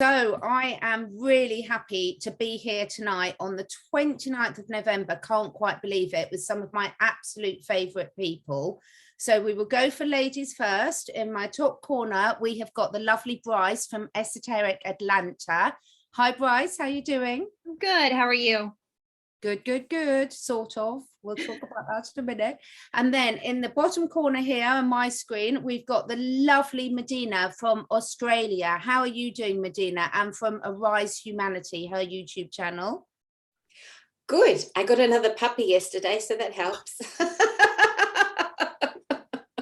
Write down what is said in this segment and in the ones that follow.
So I am really happy to be here tonight on the 29th of November. Can't quite believe it, with some of my absolute favorite people. So we will go for ladies first. In my top corner, we have got the lovely Brice from Esoteric Atlanta. Hi, Brice. How are you doing? Good. How are you? Good, sort of. We'll talk about that in a minute. And then in the bottom corner here on my screen, we've got the lovely Medyhne from Australia. How are you doing, Medyhne? And from Arise Humanity, her YouTube channel. Good. I got another puppy yesterday, so that helps.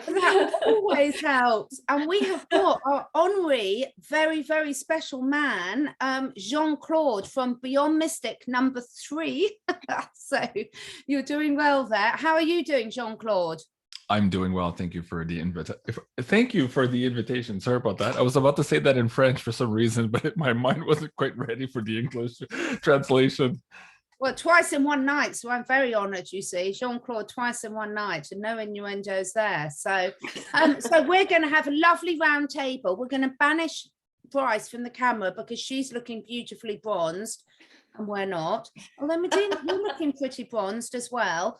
That always helps. And we have got our honorary, very special man, Jean-Claude from BeyondMystic #3. So you're doing well there. How are you doing, Jean-Claude? I'm doing well. Thank you for the invitation. Sorry about that. I was about to say that in French for some reason, but my mind wasn't quite ready for the English translation. Well, twice in one night, so I'm very honoured, you see. Jean-Claude, twice in one night, and no innuendos there. So, so we're going to have a lovely round table. We're going to banish Brice from the camera because she's looking beautifully bronzed, and we're not. Although Medyhne, you're looking pretty bronzed as well.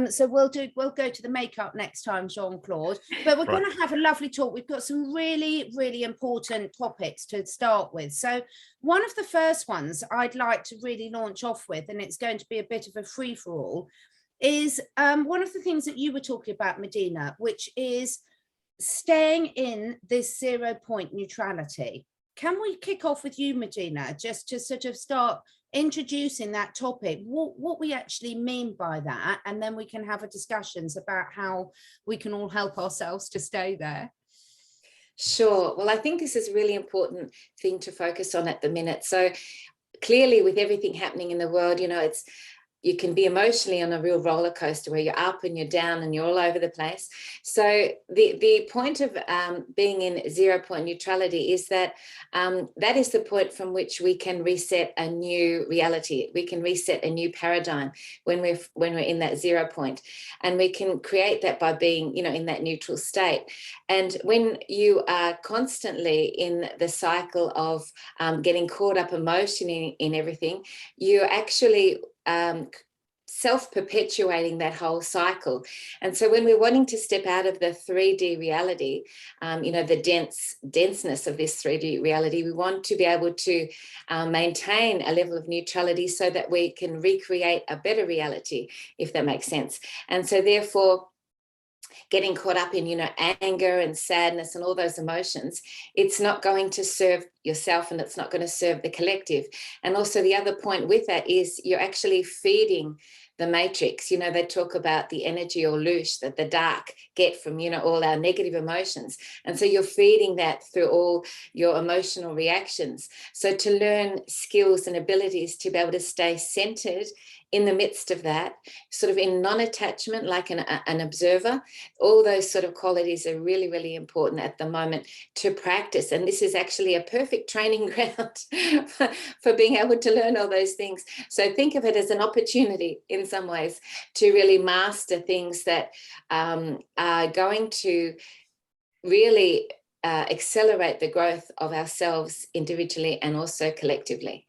So we'll go to the makeup next time, Jean-Claude. But we're going to have a lovely talk. We've got some really important topics to start with. So one of the first ones I'd like to really launch off with, and it's going to be a bit of a free-for-all, is one of the things that you were talking about, Medyhne, which is staying in this 0 point neutrality. Can we kick off with you, Medyhne, just to sort of start introducing that topic, what we actually mean by that, and then we can have a discussions about how we can all help ourselves to stay there. Sure. Well, I think this is a really important thing to focus on at the minute. So clearly, with everything happening in the world, you know, you can be emotionally on a real roller coaster where you're up and you're down and you're all over the place. So the point of being in 0 point neutrality is that that is the point from which we can reset a new reality. We can reset a new paradigm when we're in that 0 point, and we can create that by being, you know, in that neutral state. And when you are constantly in the cycle of getting caught up emotionally in everything, you actually self-perpetuating that whole cycle. And so when we're wanting to step out of the 3D reality, you know, the denseness of this 3D reality, we want to be able to maintain a level of neutrality so that we can recreate a better reality, if that makes sense. And so therefore, getting caught up in, you know, anger and sadness and all those emotions, it's not going to serve yourself and it's not going to serve the collective. And also the other point with that is you're actually feeding the matrix. You know, they talk about the energy or loosh that the dark get from, you know, all our negative emotions. And so you're feeding that through all your emotional reactions. So to learn skills and abilities to be able to stay centered in the midst of that, sort of in non-attachment, like an observer, all those sort of qualities are really important at the moment to practice. And this is actually a perfect training ground for being able to learn all those things. So think of it as an opportunity in some ways to really master things that are going to really accelerate the growth of ourselves individually and also collectively.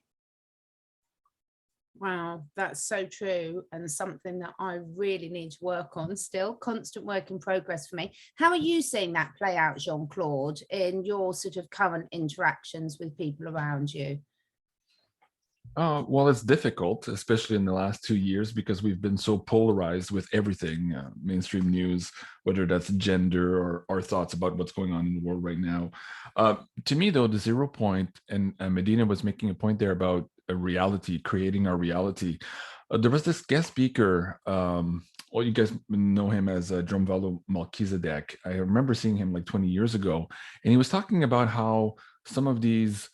Wow, that's so true, and something that I really need to work on still. Constant work in progress for me. How are you seeing that play out, Jean-Claude, in your sort of current interactions with people around you? Well, it's difficult, especially in the last 2 years, because we've been so polarized with everything, mainstream news, whether that's gender or our thoughts about what's going on in the world right now. To me, though, the 0 point, and Medyhne was making a point there about a reality, creating our reality. There was this guest speaker, well, you guys know him as Drumvalo Melchizedek. I remember seeing him like 20 years ago, and he was talking about how some of these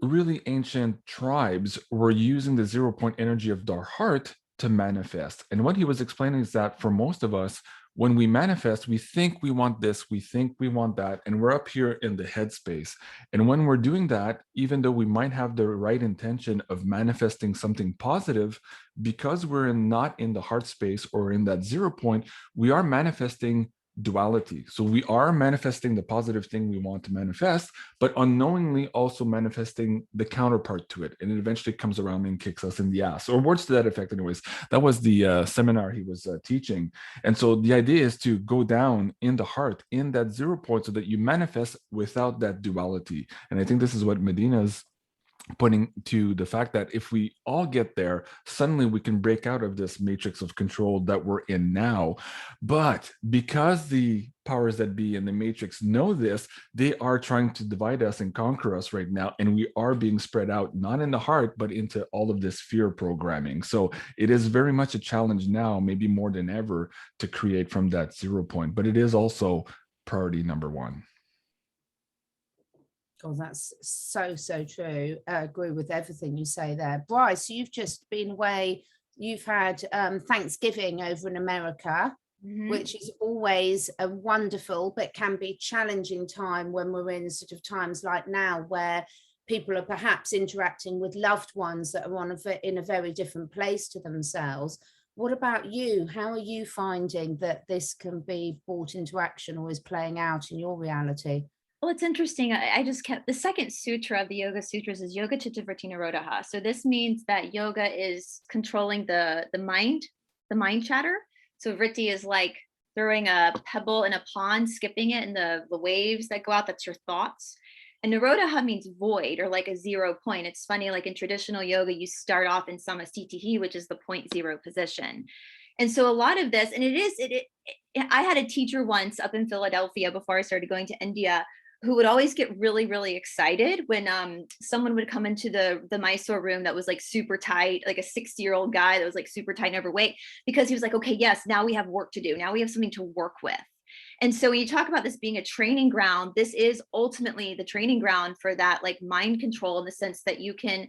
really ancient tribes were using the 0 point energy of their heart to manifest. And what he was explaining is that for most of us, when we manifest, we think we want this, we think we want that, and we're up here in the headspace. And when we're doing that, even though we might have the right intention of manifesting something positive, because we're not in the heart space or in that 0 point, we are manifesting duality. So we are manifesting the positive thing we want to manifest, but unknowingly also manifesting the counterpart to it. And it eventually comes around and kicks us in the ass, or words to that effect anyways. That was the seminar he was teaching. And so the idea is to go down in the heart, in that 0 point, so that you manifest without that duality. And I think this is what Medyhne's pointing to, the fact that if we all get there, suddenly we can break out of this matrix of control that we're in now. But because the powers that be in the matrix know this, they are trying to divide us and conquer us right now. And we are being spread out, not in the heart, but into all of this fear programming. So it is very much a challenge now, maybe more than ever, to create from that 0 point. But it is also priority number one. Oh, that's so true. I agree with everything you say there. Brice, you've just been away. You've had Thanksgiving over in America, which is always a wonderful but can be challenging time when we're in sort of times like now, where people are perhaps interacting with loved ones that are in a very different place to themselves. What about you? How are you finding that this can be brought into action or is playing out in your reality? Well, it's interesting. I just kept the second sutra of the Yoga Sutras is Yoga Chitta Vritti Nirodha. So this means that yoga is controlling the mind chatter. So vritti is like throwing a pebble in a pond, skipping it, and the waves that go out, that's your thoughts. And Nirodha means void, or like a 0 point. It's funny, like in traditional yoga, you start off in samasthiti, which is the 0.0 position. And so a lot of this, and I had a teacher once up in Philadelphia before I started going to India, who would always get really, really excited when someone would come into the Mysore room that was like super tight, like a 60-year-old guy that was like super tight and overweight, because he was like, okay, yes, now we have work to do. Now we have something to work with. And so when you talk about this being a training ground, this is ultimately the training ground for that like mind control, in the sense that you can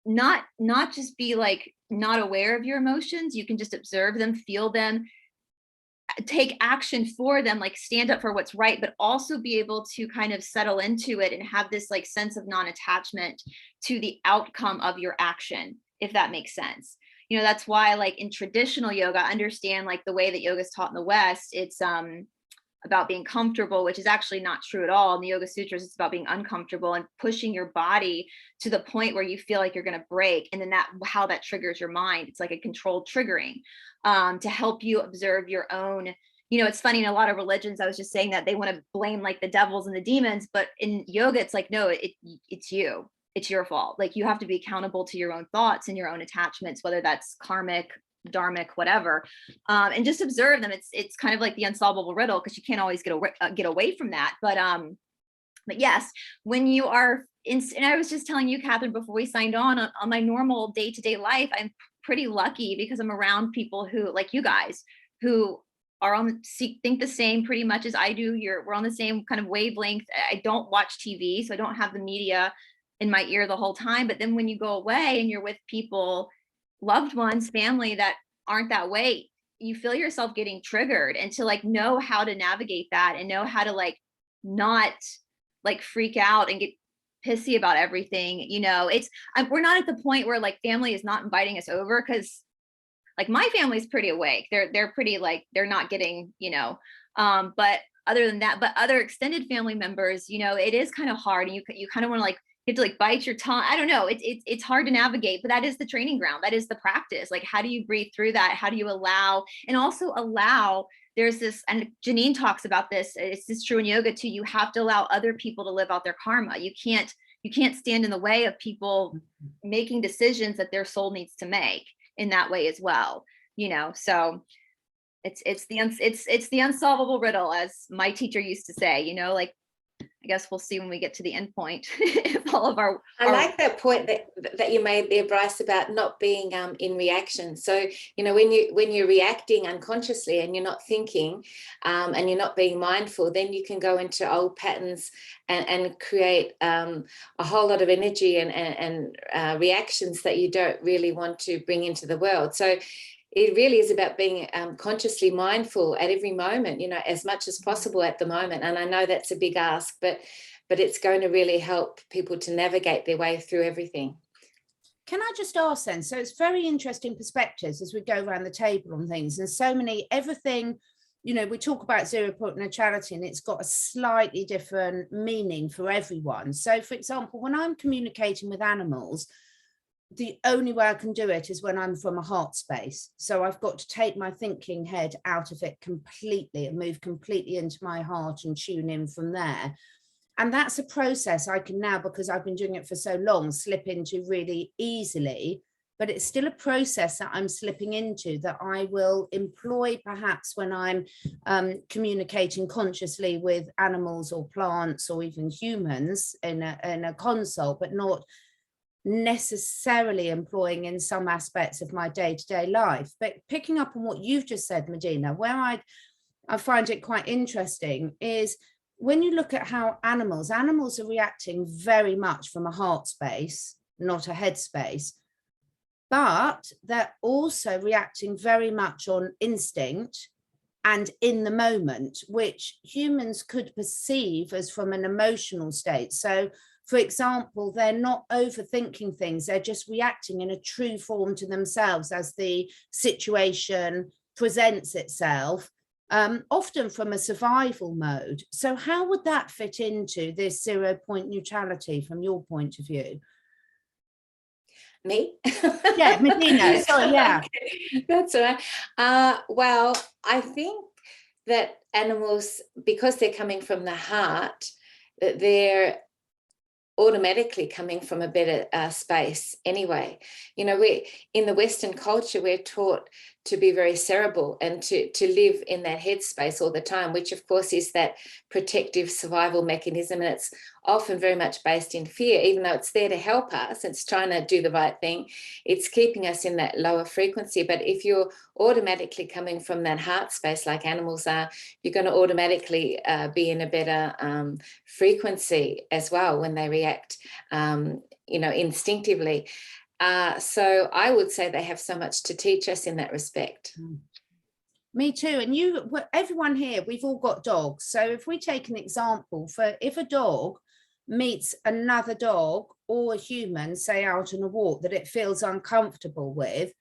not just be like not aware of your emotions, you can just observe them, feel them, take action for them, like stand up for what's right, but also be able to kind of settle into it and have this like sense of non-attachment to the outcome of your action, if that makes sense. You know, that's why like in traditional yoga, understand like the way that yoga is taught in the West, it's about being comfortable, which is actually not true at all. In the Yoga Sutras, it's about being uncomfortable and pushing your body to the point where you feel like you're going to break. And then how that triggers your mind. It's like a controlled triggering to help you observe your own. You know, it's funny, in a lot of religions, I was just saying that they want to blame like the devils and the demons, but in yoga, it's like, no, it's you. It's your fault. Like you have to be accountable to your own thoughts and your own attachments, whether that's karmic, dharmic, whatever, and just observe them. It's kind of like the unsolvable riddle, because you can't always get away from that. But yes, when you are in, and I was just telling you, Catherine, before we signed on my normal day-to-day life, I'm pretty lucky because I'm around people who, like you guys, who are think the same pretty much as I do. We're on the same kind of wavelength. I don't watch TV, so I don't have the media in my ear the whole time. But then when you go away and you're with people, loved ones, family that aren't that way, you feel yourself getting triggered, and to like know how to navigate that and know how to like not like freak out and get pissy about everything. You know, we're not at the point where like family is not inviting us over, because like my family's pretty awake. They're pretty like, they're not getting, you know, but other than that, but other extended family members, you know, it is kind of hard, and you kind of want to like, you have to like bite your tongue. I don't know. It's hard to navigate, but that is the training ground. That is the practice. Like, how do you breathe through that? How do you allow, and also allow, there's this, and Janine talks about this. It's true in yoga too. You have to allow other people to live out their karma. You can't stand in the way of people making decisions that their soul needs to make in that way as well. You know, so it's the unsolvable riddle, as my teacher used to say, you know, like, I guess we'll see when we get to the end point. If all of our I like that point that you made there, Brice, about not being in reaction. So, you know, when you're reacting unconsciously and you're not thinking and you're not being mindful, then you can go into old patterns and create a whole lot of energy and reactions that you don't really want to bring into the world. So it really is about being consciously mindful at every moment, you know, as much as possible at the moment. And I know that's a big ask, but it's going to really help people to navigate their way through everything. Can I just ask then, so it's very interesting perspectives as we go around the table on things, and so many, everything you know, we talk about 0-point neutrality and it's got a slightly different meaning for everyone. So for example, when I'm communicating with animals, the only way I can do it is when I'm from a heart space. So I've got to take my thinking head out of it completely and move completely into my heart and tune in from there. And that's a process I can now, because I've been doing it for so long, slip into really easily. But it's still a process that I'm slipping into that I will employ perhaps when I'm communicating consciously with animals or plants or even humans in a consult, but not necessarily employing in some aspects of my day-to-day life. But picking up on what you've just said, Medyhne, where I find it quite interesting is when you look at how animals are reacting very much from a heart space, not a head space, but they're also reacting very much on instinct and in the moment, which humans could perceive as from an emotional state. So, for example, they're not overthinking things, they're just reacting in a true form to themselves as the situation presents itself, often from a survival mode. So how would that fit into this 0-point neutrality from your point of view? Me? Yeah, Medyhne, sorry, yeah. Okay, that's all right. Well, I think that animals, because they're coming from the heart, that they're automatically coming from a better space anyway. You know, we in the Western culture, we're taught to be very cerebral and to live in that headspace all the time, which of course is that protective survival mechanism. And it's often very much based in fear, even though it's there to help us, it's trying to do the right thing, it's keeping us in that lower frequency. But if you're automatically coming from that heart space like animals are, you're going to automatically be in a better frequency as well when they react, you know, instinctively. So I would say they have so much to teach us in that respect. Me too. And you, everyone here, we've all got dogs. So if we take an example for if a dog meets another dog or a human, say out on a walk, that it feels uncomfortable with,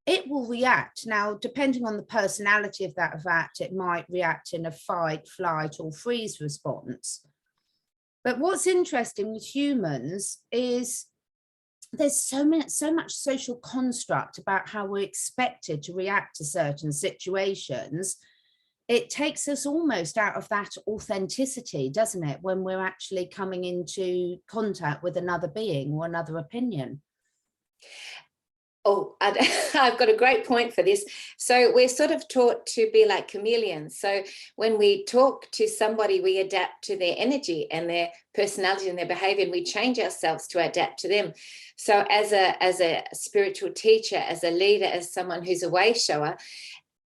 it will react. Now, depending on the personality of that rat, it might react in a fight, flight, or freeze response. But what's interesting with humans is there's so much social construct about how we're expected to react to certain situations. It takes us almost out of that authenticity, doesn't it, when we're actually coming into contact with another being or another opinion. Oh, I've got a great point for this. So we're sort of taught to be like chameleons. So when we talk to somebody, we adapt to their energy and their personality and their behavior, and we change ourselves to adapt to them. So as a spiritual teacher, as a leader, as someone who's a way shower,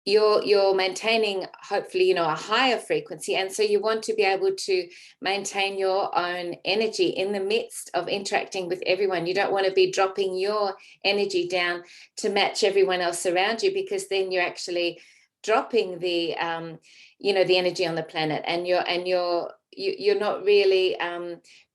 you're maintaining, hopefully, you know, a higher frequency. And so you want to be able to maintain your own energy in the midst of interacting with everyone. You don't want to be dropping your energy down to match everyone else around you, because then you're actually dropping the, you know, the energy on the planet, and you're not really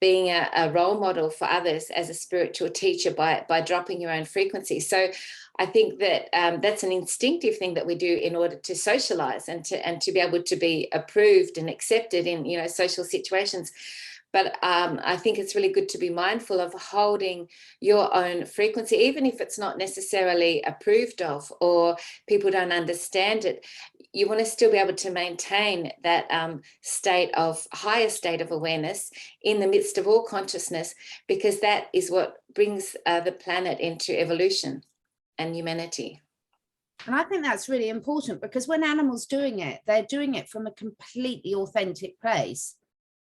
being a role model for others as a spiritual teacher by dropping your own frequency. So I think that that's an instinctive thing that we do in order to socialize and to be able to be approved and accepted in, you know, social situations. But I think it's really good to be mindful of holding your own frequency, even if it's not necessarily approved of or people don't understand it. You want to still be able to maintain that higher state of awareness in the midst of all consciousness, because that is what brings the planet into evolution and humanity. And I think that's really important, because when animals doing it, they're doing it from a completely authentic place.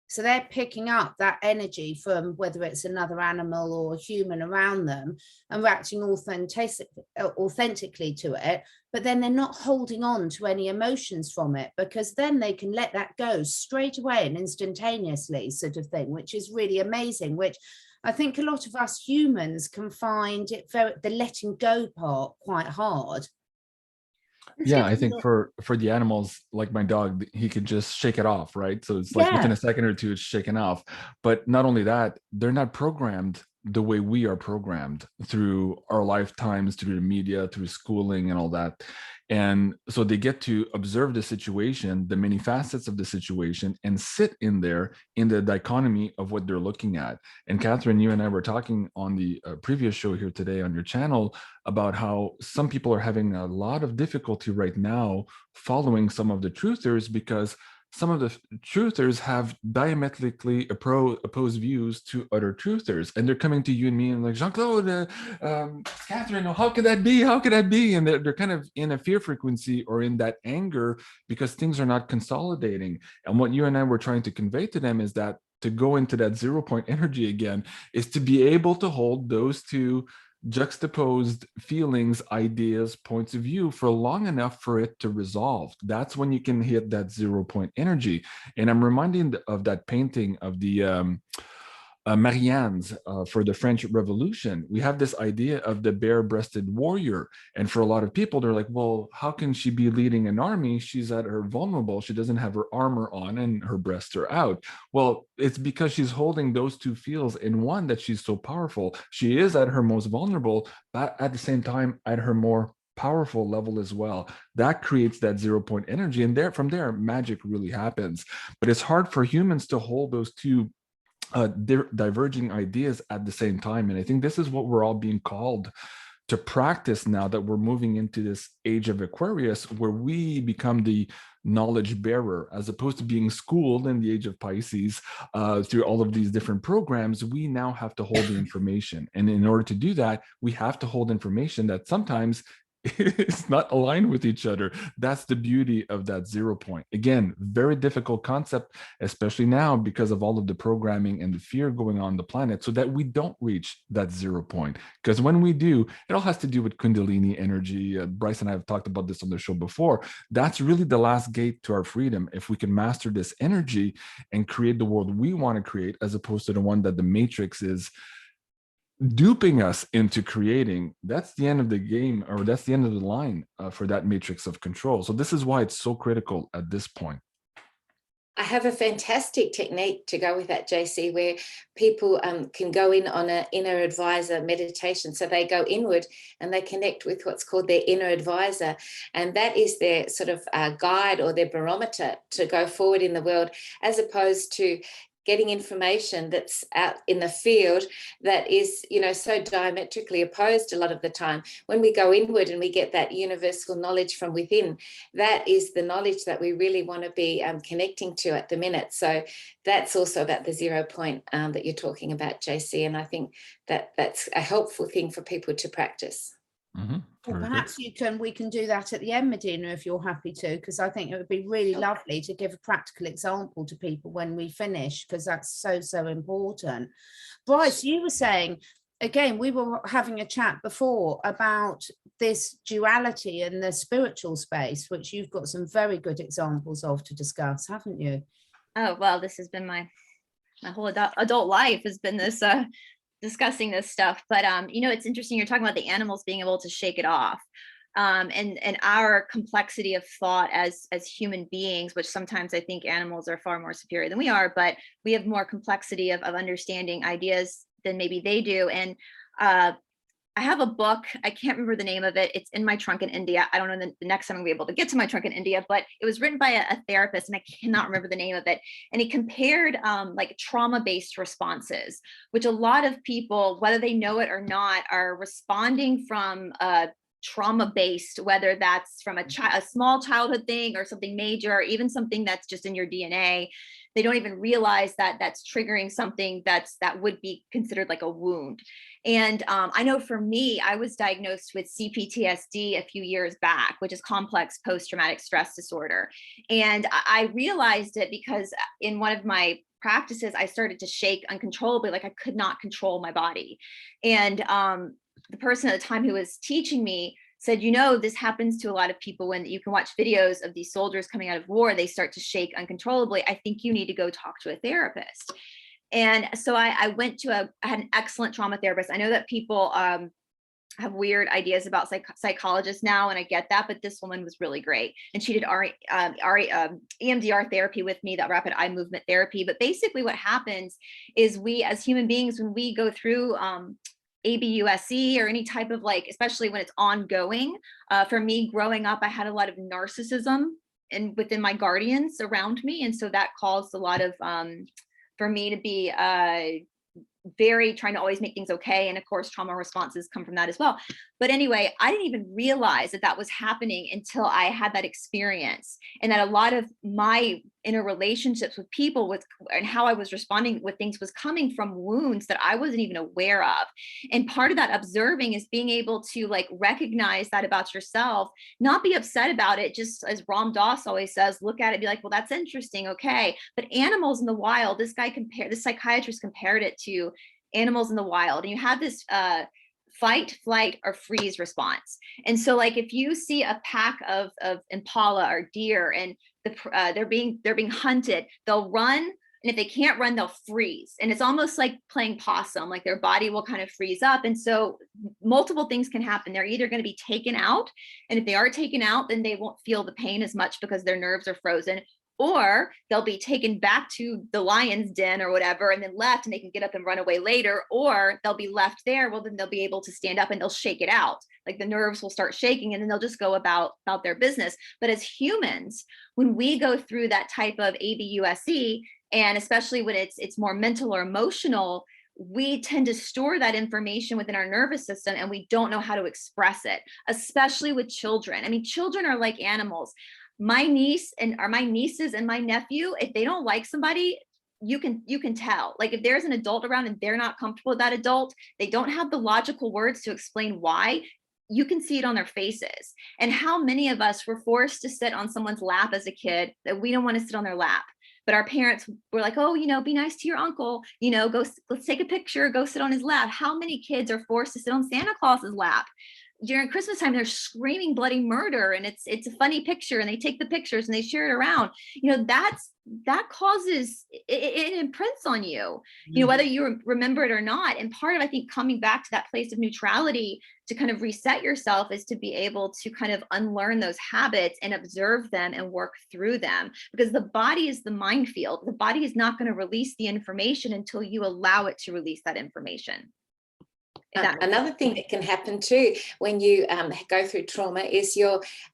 So they're picking up that energy from whether it's another animal or a human around them and reacting authentically to it. But then they're not holding on to any emotions from it, because then they can let that go straight away and instantaneously, sort of thing, which is really amazing, which I think a lot of us humans can find it the letting go part quite hard. Yeah, I think for the animals, like my dog, he could just shake it off, right? So it's like within a second or two, it's shaken off. But not only that, they're not programmed the way we are programmed through our lifetimes, through the media, through schooling and all that. And so they get to observe the situation, the many facets of the situation, and sit in there in the dichotomy of what they're looking at. And Catherine, you and I were talking on the previous show here today on your channel about how some people are having a lot of difficulty right now following some of the truthers, because some of the truthers have diametrically opposed views to other truthers, and they're coming to you and me and like, Jean-Claude, Catherine, how could that be? How could that be? And they're kind of in a fear frequency or in that anger because things are not consolidating. And what you and I were trying to convey to them is that to go into that 0 point energy again is to be able to hold those two juxtaposed feelings, ideas, points of view for long enough for it to resolve. That's when you can hit that 0 point energy. And I'm reminded of that painting of the Marianne's for the French Revolution. We have this idea of the bare-breasted warrior. And for a lot of people, they're like, well, how can she be leading an army? She's at her vulnerable. She doesn't have her armor on and her breasts are out. Well, it's because she's holding those two feels in one that she's so powerful. She is at her most vulnerable, but at the same time, at her more powerful level as well. That creates that 0 point energy. And there, from there, magic really happens. But it's hard for humans to hold those two diverging ideas at the same time. And I think this is what we're all being called to practice now that we're moving into this age of Aquarius, where we become the knowledge bearer, as opposed to being schooled in the age of Pisces through all of these different programs. We now have to hold the information. And in order to do that, we have to hold information that sometimes it's not aligned with each other. That's the beauty of that 0 point. Again, very difficult concept, especially now because of all of the programming and the fear going on the planet, so that we don't reach that 0 point. Because when we do, it all has to do with Kundalini energy. Brice and I have talked about this on the show before. That's really the last gate to our freedom. If we can master this energy and create the world we want to create, as opposed to the one that the Matrix is duping us into creating, that's the end of the game, or that's the end of the line for that matrix of control. So this is why it's so critical at this point. I have a fantastic technique to go with that, JC, where people can go in on an inner advisor meditation. So they go inward and they connect with what's called their inner advisor. And that is their sort of guide or their barometer to go forward in the world, as opposed to getting information that's out in the field that is, you know, so diametrically opposed a lot of the time. When we go inward and we get that universal knowledge from within, that is the knowledge that we really want to be connecting to at the minute. So that's also about the 0 point that you're talking about, JC. And I think that that's a helpful thing for people to practice. Mm-hmm. Well, perhaps we can do that at the end, Medyhne, if you're happy to, because I think it would be really lovely to give a practical example to people when we finish, because that's so important. Brice, you were saying, again, we were having a chat before about this duality in the spiritual space, which you've got some very good examples of to discuss, haven't you? Oh, well, this has been my whole adult life has been this discussing this stuff. But you know, it's interesting, you're talking about the animals being able to shake it off, and our complexity of thought as human beings, which sometimes I think animals are far more superior than we are, but we have more complexity of understanding ideas than maybe they do. And I have a book, I can't remember the name of it. It's in my trunk in India. I don't know the next time I'm gonna be able to get to my trunk in India, but it was written by a therapist, and I cannot remember the name of it. And he compared like trauma-based responses, which a lot of people, whether they know it or not, are responding from trauma-based, whether that's from a small childhood thing or something major, or even something that's just in your DNA. They don't even realize that that's triggering something that would be considered like a wound. And I know for me, I was diagnosed with CPTSD a few years back, which is complex post-traumatic stress disorder. And I realized it because in one of my practices, I started to shake uncontrollably, like I could not control my body. And the person at the time who was teaching me said, you know, this happens to a lot of people when you can watch videos of these soldiers coming out of war, they start to shake uncontrollably. I think you need to go talk to a therapist. And so I went to I had an excellent trauma therapist. I know that people have weird ideas about psychologists now, and I get that, but this woman was really great. And she did EMDR therapy with me, that rapid eye movement therapy. But basically what happens is we as human beings, when we go through ABUSE or any type of like, especially when it's ongoing, for me growing up, I had a lot of narcissism and within my guardians around me. And so that caused a lot of, for me to be very trying to always make things okay. And of course, trauma responses come from that as well. But anyway, I didn't even realize that that was happening until I had that experience, and that a lot of my inner relationships with people and how I was responding with things was coming from wounds that I wasn't even aware of. And part of that observing is being able to like recognize that about yourself, not be upset about it. Just as Ram Dass always says, look at it, be like, well, that's interesting. Okay. But animals in the wild, this psychiatrist compared it to animals in the wild. And you have this, fight, flight, or freeze response. And so like if you see a pack of impala or deer and they're being hunted, they'll run, and if they can't run, they'll freeze. And it's almost like playing possum, like their body will kind of freeze up. And so multiple things can happen. They're either going to be taken out, and if they are taken out, then they won't feel the pain as much because their nerves are frozen, or they'll be taken back to the lion's den or whatever and then left, and they can get up and run away later, or they'll be left there. Well, then they'll be able to stand up and they'll shake it out. Like the nerves will start shaking, and then they'll just go about their business. But as humans, when we go through that type of ABUSE, and especially when it's more mental or emotional, we tend to store that information within our nervous system, and we don't know how to express it, especially with children. I mean, children are like animals. My nieces and my nephew, if they don't like somebody, you can tell. Like if there's an adult around and they're not comfortable with that adult, they don't have the logical words to explain why, you can see it on their faces. And how many of us were forced to sit on someone's lap as a kid that we don't want to sit on their lap, but our parents were like, oh, be nice to your uncle, let's take a picture, go sit on his lap. How many kids are forced to sit on Santa Claus's lap? During Christmas time, they're screaming bloody murder, and it's a funny picture, and they take the pictures and they share it around. That causes it imprints on you, whether you remember it or not. And part of, I think, coming back to that place of neutrality to kind of reset yourself is to be able to kind of unlearn those habits and observe them and work through them, because the body is the minefield. The body is not going to release the information until you allow it to release that information. Another thing that can happen too when you go through trauma is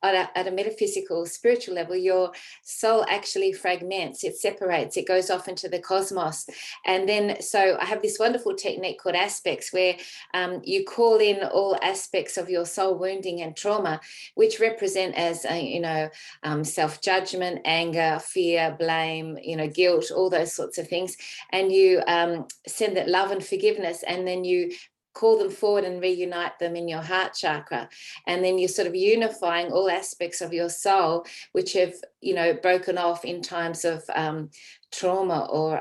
at a metaphysical, spiritual level, your soul actually fragments, it separates, it goes off into the cosmos. And then, so I have this wonderful technique called aspects, where you call in all aspects of your soul wounding and trauma, which represent as, self-judgment, anger, fear, blame, guilt, all those sorts of things. And you send that love and forgiveness, and then you call them forward and reunite them in your heart chakra. And then you're sort of unifying all aspects of your soul, which have, broken off in times of trauma or,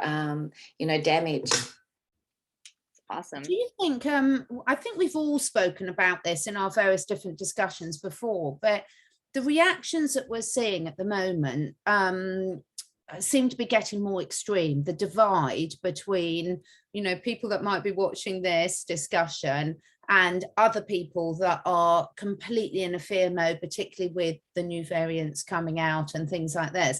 damage. Awesome. Do you think, I think we've all spoken about this in our various different discussions before, but the reactions that we're seeing at the moment seem to be getting more extreme. The divide between, people that might be watching this discussion and other people that are completely in a fear mode, particularly with the new variants coming out and things like this.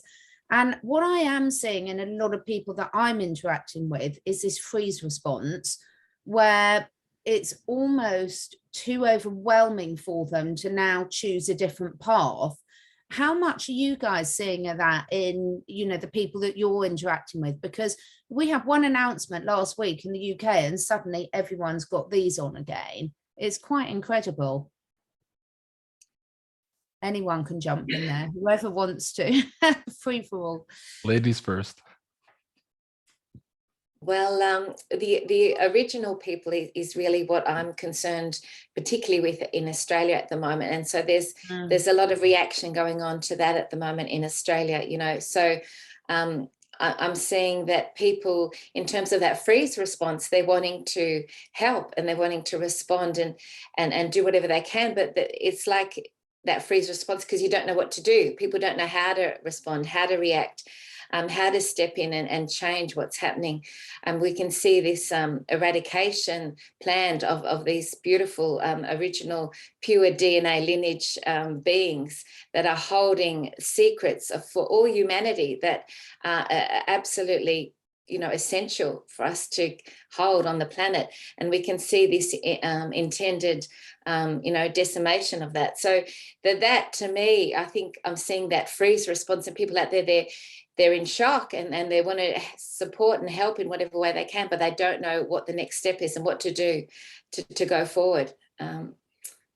And what I am seeing in a lot of people that I'm interacting with is this freeze response, where it's almost too overwhelming for them to now choose a different path. How much are you guys seeing of that in, the people that you're interacting with? Because we had one announcement last week in the UK and suddenly everyone's got these on again. It's quite incredible. Anyone can jump in there, whoever wants to. Free for all. Ladies first. Well, the original people is really what I'm concerned, particularly with in Australia at the moment. And so there's a lot of reaction going on to that at the moment in Australia, So I'm seeing that people, in terms of that freeze response, they're wanting to help and they're wanting to respond and do whatever they can. But it's like that freeze response, because you don't know what to do. People don't know how to respond, how to react. how to step in and change what's happening. We can see this eradication planned of these beautiful original pure DNA lineage beings that are holding secrets for all humanity that are absolutely, you know, essential for us to hold on the planet. And we can see this intended, you know, decimation of that. So that to me, I think I'm seeing that freeze response, and people out there, they're in shock and they want to support and help in whatever way they can, but they don't know what the next step is and what to do to go forward.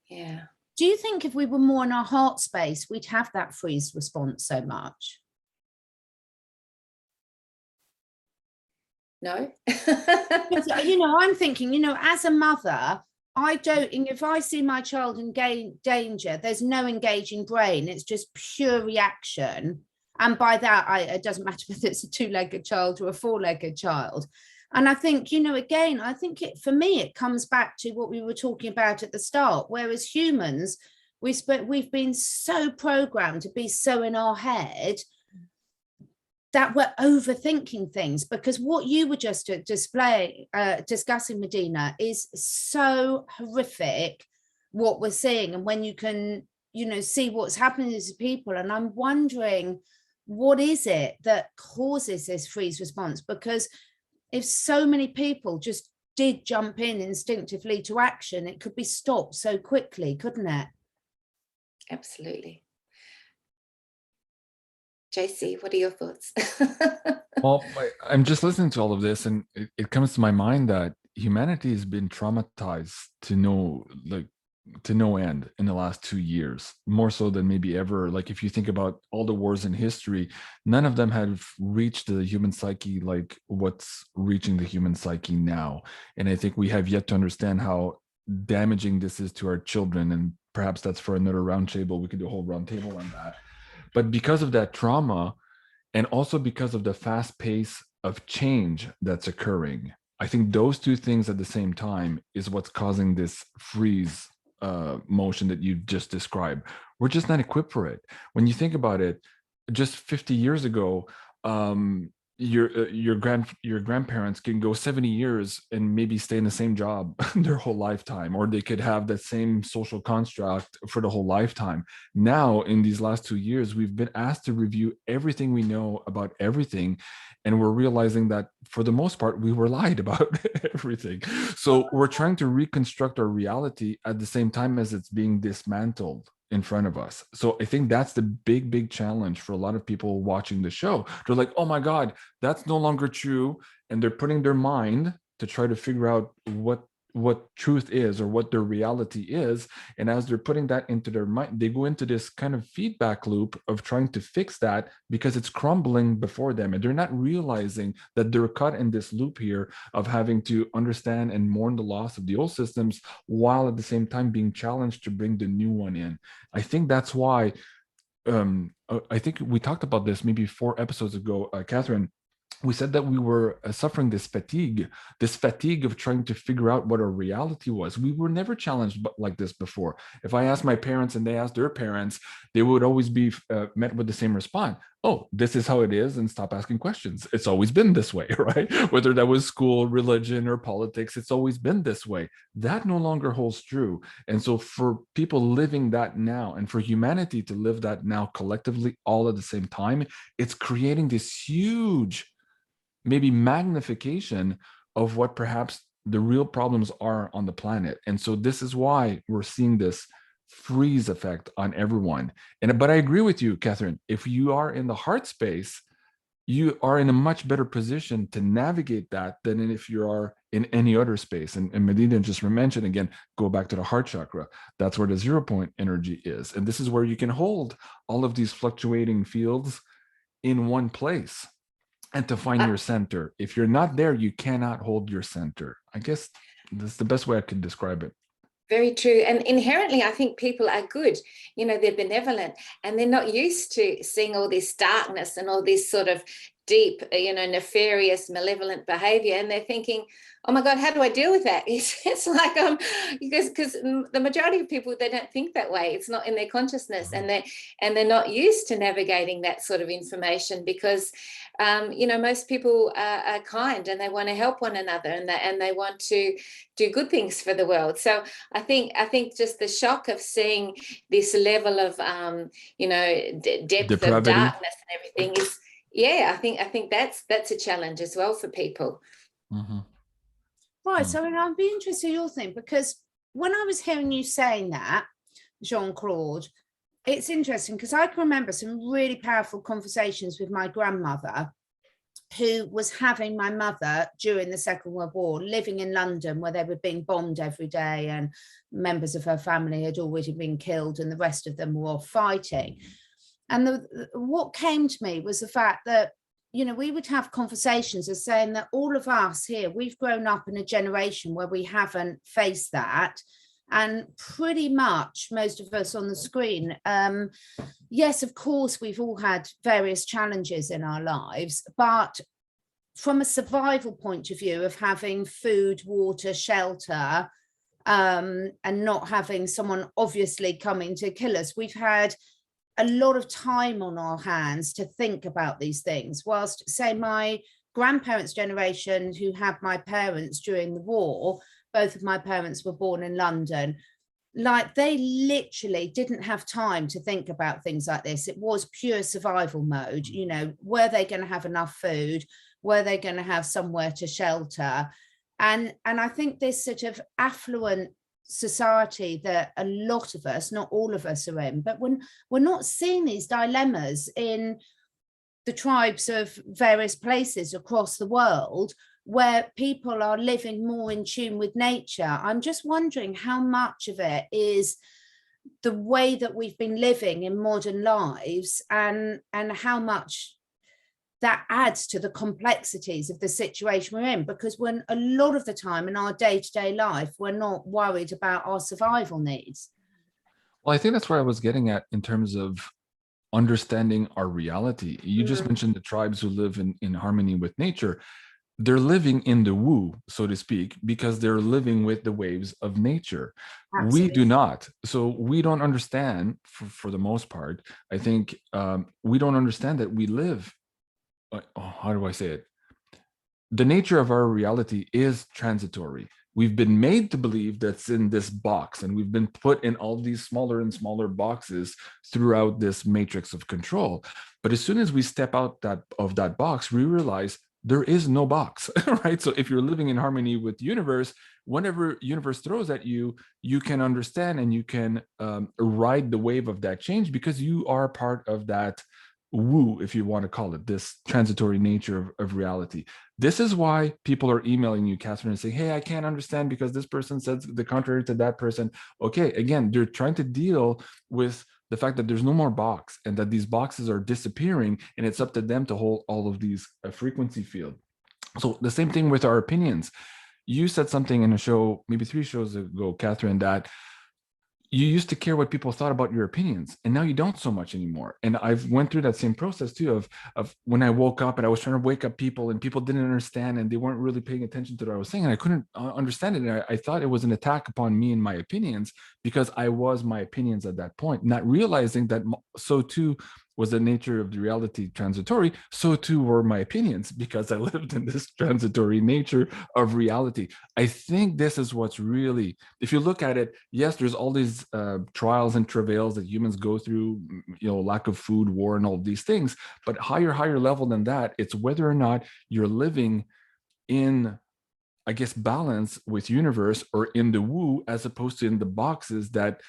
Yeah. Do you think if we were more in our heart space, we'd have that freeze response so much? No. You know, I'm thinking, you know, as a mother, I don't, if I see my child in danger, there's no engaging brain. It's just pure reaction. And by that, it doesn't matter whether it's a 2-legged child or a 4-legged child. And I think, you know, again, I think for me, it comes back to what we were talking about at the start, whereas humans, we've been so programmed to be so in our head that we're overthinking things, because what you were just discussing, Medyhne, is so horrific what we're seeing. And when you can, you know, see what's happening to people, and I'm wondering, what is it that causes this freeze response? Because if so many people just did jump in instinctively to action, it could be stopped so quickly, couldn't it? Absolutely. JC, what are your thoughts? Well, I'm just listening to all of this, and it comes to my mind that humanity has been traumatized to no end in the last 2 years, more so than maybe ever. Like, if you think about all the wars in history, none of them have reached the human psyche like what's reaching the human psyche now. And I think we have yet to understand how damaging this is to our children. And perhaps that's for another roundtable. We could do a whole roundtable on that. But because of that trauma, and also because of the fast pace of change that's occurring, I think those two things at the same time is what's causing this freeze motion that you just described. We're just not equipped for it. When you think about it, just 50 years ago, your grandparents can go 70 years and maybe stay in the same job their whole lifetime, or they could have that same social construct for the whole lifetime. Now, in these last 2 years, we've been asked to review everything we know about everything, and we're realizing that for the most part we were lied about everything. So we're trying to reconstruct our reality at the same time as it's being dismantled in front of us. So I think that's the big challenge for a lot of people watching the show. They're like, oh my God, that's no longer true. And they're putting their mind to try to figure out what truth is or what their reality is. And as they're putting that into their mind, they go into this kind of feedback loop of trying to fix that because it's crumbling before them. And they're not realizing that they're caught in this loop here of having to understand and mourn the loss of the old systems while at the same time being challenged to bring the new one in. I think that's why, I think we talked about this maybe 4 episodes ago, Catherine. We said that we were suffering this fatigue of trying to figure out what our reality was. We were never challenged like this before. If I asked my parents and they asked their parents, they would always be met with the same response. Oh, this is how it is, and stop asking questions. It's always been this way, right? Whether that was school, religion, or politics, it's always been this way. That no longer holds true. And so for people living that now, and for humanity to live that now collectively all at the same time, it's creating this huge maybe magnification of what perhaps the real problems are on the planet. And so this is why we're seeing this freeze effect on everyone. But I agree with you, Catherine, if you are in the heart space, you are in a much better position to navigate that than if you are in any other space. And Medyhne just mentioned again, go back to the heart chakra. That's where the 0 point energy is. And this is where you can hold all of these fluctuating fields in one place. And to find your center. If you're not there, you cannot hold your center. I guess that's the best way I could describe it. Very true. And inherently, I think people are good. You know, they're benevolent, and they're not used to seeing all this darkness and all this sort of deep, nefarious, malevolent behavior, and they're thinking, oh my God, how do I deal with that? It's like, because the majority of people, they don't think that way. It's not in their consciousness, and they're not used to navigating that sort of information, because most people are kind, and they want to help one another, and they want to do good things for the world. So I think just the shock of seeing this level of depth Depravity. of darkness and everything is, I think that's a challenge as well for people. Mm-hmm. Right, so I'd be interested in your thing, because when I was hearing you saying that, Jean-Claude, it's interesting because I can remember some really powerful conversations with my grandmother, who was having my mother during the Second World War, living in London, where they were being bombed every day, and members of her family had already been killed, and the rest of them were off fighting. And what came to me was the fact that, we would have conversations of saying that all of us here, we've grown up in a generation where we haven't faced that. And pretty much most of us on the screen, yes, of course, we've all had various challenges in our lives, but from a survival point of view of having food, water, shelter, and not having someone obviously coming to kill us, we've had a lot of time on our hands to think about these things. Whilst, say, my grandparents' generation, who had my parents during the war, both of my parents were born in London, like they literally didn't have time to think about things like this. It was pure survival mode. Were they going to have enough food? Were they going to have somewhere to shelter? And I think this sort of affluent society that a lot of us, not all of us, are in, but when we're not seeing these dilemmas in the tribes of various places across the world, where people are living more in tune with nature. I'm just wondering how much of it is the way that we've been living in modern lives, and how much that adds to the complexities of the situation we're in, because when a lot of the time in our day-to-day life, we're not worried about our survival needs. Well, I think that's where I was getting at in terms of understanding our reality. You just mentioned the tribes who live in harmony with nature. They're living in the woo, so to speak, because they're living with the waves of nature. Absolutely. We do not. So we don't understand, for the most part, I think we don't understand that we live, how do I say it? The nature of our reality is transitory. We've been made to believe that's in this box, and we've been put in all these smaller and smaller boxes throughout this matrix of control. But as soon as we step out of that box, we realize there is no box, right? So if you're living in harmony with the universe, whenever universe throws at you, you can understand and you can ride the wave of that change, because you are part of that woo, if you want to call it, this transitory nature of reality. This is why people are emailing you, Catherine, and saying, hey, I can't understand because this person says the contrary to that person. Okay, again, they're trying to deal with the fact that there's no more box, and that these boxes are disappearing, and it's up to them to hold all of these frequency field. So the same thing with our opinions. You said something in a show, maybe 3 shows ago, Catherine, that you used to care what people thought about your opinions, and now you don't so much anymore. And I've went through that same process too, of when I woke up and I was trying to wake up people, and people didn't understand, and they weren't really paying attention to what I was saying, and I couldn't understand it. And I thought it was an attack upon me and my opinions, because I was my opinions at that point, not realizing that so too was the nature of the reality transitory, so too were my opinions, because I lived in this transitory nature of reality. I think this is what's really, if you look at it, yes, there's all these trials and travails that humans go through, lack of food, war, and all these things, but higher level than that, it's whether or not you're living in, I guess, balance with universe, or in the woo, as opposed to in the boxes that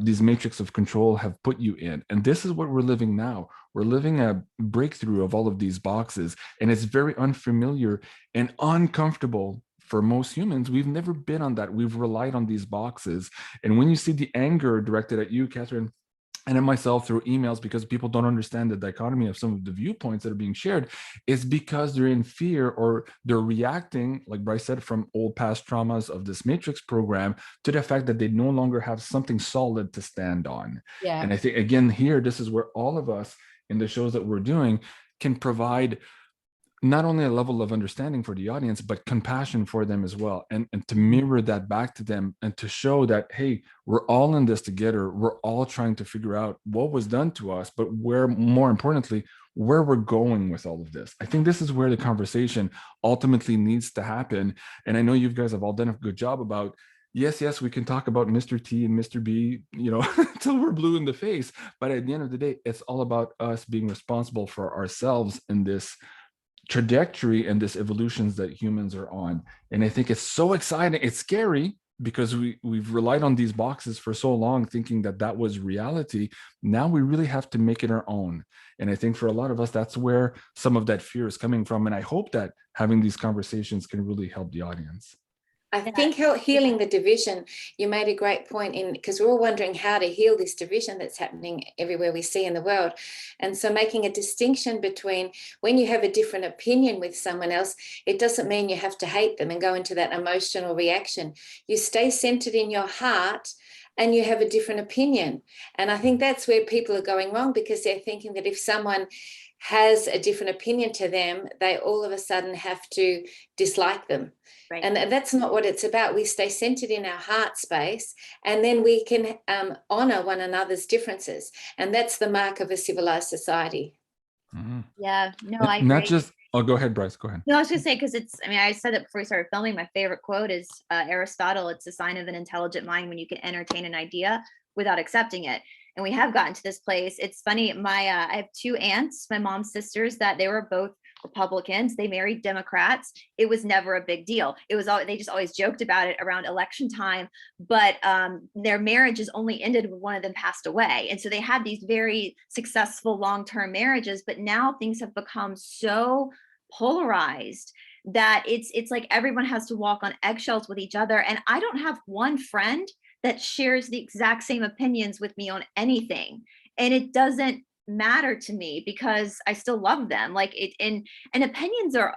these matrix of control have put you in. And this is what we're living now. We're living a breakthrough of all of these boxes, and it's very unfamiliar and uncomfortable for most humans. We've never been on that. We've relied on these boxes. And when you see the anger directed at you, Catherine, and at myself through emails, because people don't understand the dichotomy of some of the viewpoints that are being shared, is because they're in fear, or they're reacting, like Brice said, from old past traumas of this matrix program, to the fact that they no longer have something solid to stand on. Yeah. And I think, again, here, this is where all of us in the shows that we're doing can provide not only a level of understanding for the audience, but compassion for them as well. And to mirror that back to them and to show that, hey, we're all in this together. We're all trying to figure out what was done to us, but where, more importantly, where we're going with all of this. I think this is where the conversation ultimately needs to happen. And I know you guys have all done a good job about, yes, we can talk about Mr. T and Mr. B, until we're blue in the face. But at the end of the day, it's all about us being responsible for ourselves in this trajectory and this evolutions that humans are on. And I think it's so exciting. It's scary because we've relied on these boxes for so long, thinking that was reality. Now we really have to make it our own. And I think for a lot of us, that's where some of that fear is coming from. And I hope that having these conversations can really help the audience. I think healing the division, you made a great point in, because we're all wondering how to heal this division that's happening everywhere we see in the world. And so making a distinction between when you have a different opinion with someone else, it doesn't mean you have to hate them and go into that emotional reaction. You stay centered in your heart and you have a different opinion. And I think that's where people are going wrong, because they're thinking that if someone has a different opinion to them, they all of a sudden have to dislike them. Right. And that's not what it's about. We stay centered in our heart space, and then we can honor one another's differences. And that's the mark of a civilized society. Mm-hmm. Yeah, no, I not agree. just, oh, go ahead, Brice, go ahead. No, I was going to say, because I said it before we started filming, my favorite quote is Aristotle, it's a sign of an intelligent mind when you can entertain an idea without accepting it. And we have gotten to this place. It's funny, I have two aunts, my mom's sisters, that they were both Republicans. They married Democrats. It was never a big deal. It was they just always joked about it around election time, but their marriages only ended when one of them passed away. And so they had these very successful long-term marriages, but now things have become so polarized that it's like everyone has to walk on eggshells with each other. And I don't have one friend that shares the exact same opinions with me on anything. And it doesn't matter to me because I still love them. Like and opinions are,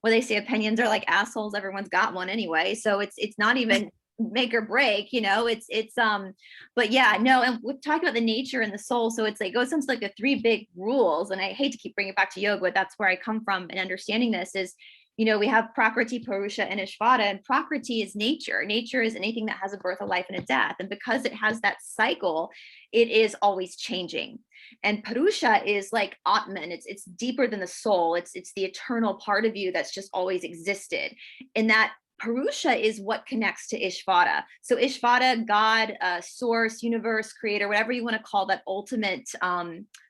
well, they say opinions are like assholes. Everyone's got one anyway. So it's not even make or break, but yeah, no. And we're talking about the nature and the soul. So it's like, it goes into like the three big rules. And I hate to keep bringing it back to yoga, but that's where I come from. And understanding this is, we have Prakriti, Purusha, and Ishvara, and Prakriti is nature. Nature is anything that has a birth, a life, and a death. And because it has that cycle, it is always changing. And Purusha is like Atman. It's deeper than the soul. It's the eternal part of you that's just always existed. And that Purusha is what connects to Ishvara. So Ishvara, God, source, universe, creator, whatever you want to call that ultimate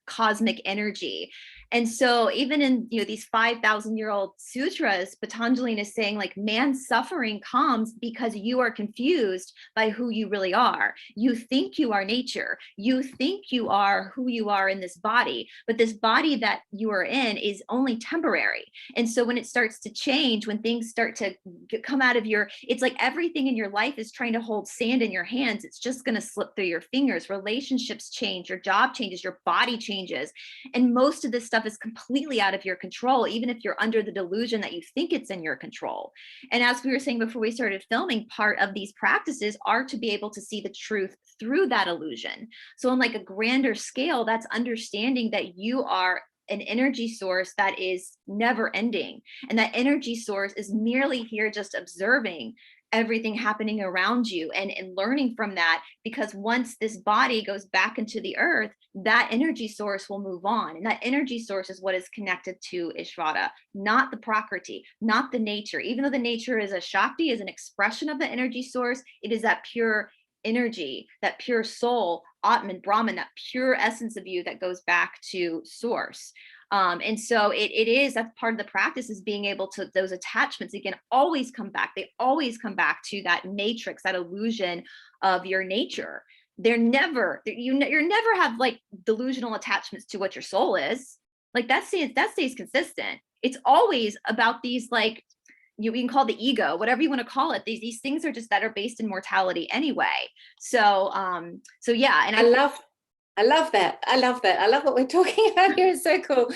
cosmic energy. And so even in these 5,000-year-old sutras, Patanjali is saying like man's suffering comes because you are confused by who you really are. You think you are nature. You think you are who you are in this body, but this body that you are in is only temporary. And so when it starts to change, when things start to come out of it's like everything in your life is trying to hold sand in your hands. It's just going to slip through your fingers. Relationships change, your job changes, your body changes. And most of this stuff is completely out of your control, even if you're under the delusion that you think it's in your control. And as we were saying before we started filming, part of these practices are to be able to see the truth through that illusion. So on like a grander scale, that's understanding that you are an energy source that is never ending. And that energy source is merely here just observing everything happening around you and learning from that, because once this body goes back into the earth, that energy source will move on. And that energy source is what is connected to Ishvara, not the Prakriti, not the nature. Even though the nature is a Shakti, is an expression of the energy source, it is that pure energy, that pure soul, Atman, Brahman, that pure essence of you that goes back to source. And so that's part of the practice, is being able to, those attachments, again, always come back. They always come back to that matrix, that illusion of your nature. You never have like delusional attachments to what your soul is. Like that stays consistent. It's always about these, like, you can call the ego, whatever you want to call it. These things are just that are based in mortality anyway. So yeah. And I love that. I love that. I love what we're talking about here. It's so cool.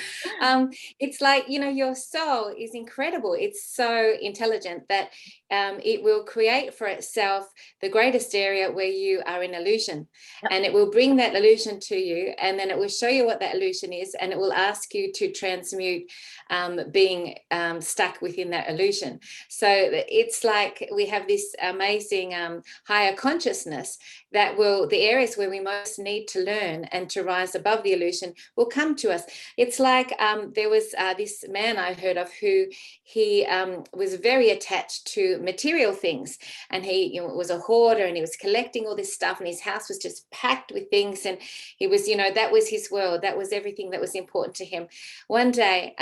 It's like, you know, your soul is incredible. It's so intelligent that it will create for itself the greatest area where you are in illusion. Yep. And it will bring that illusion to you. And then it will show you what that illusion is. And it will ask you to transmute being stuck within that illusion. So it's like we have this amazing higher consciousness that will, the areas where we most need to learn and to rise above the illusion will come to us. It's like there was this man I heard of who he was very attached to material things, and he was a hoarder, and he was collecting all this stuff, and his house was just packed with things, and he was, that was his world. That was everything that was important to him. One day,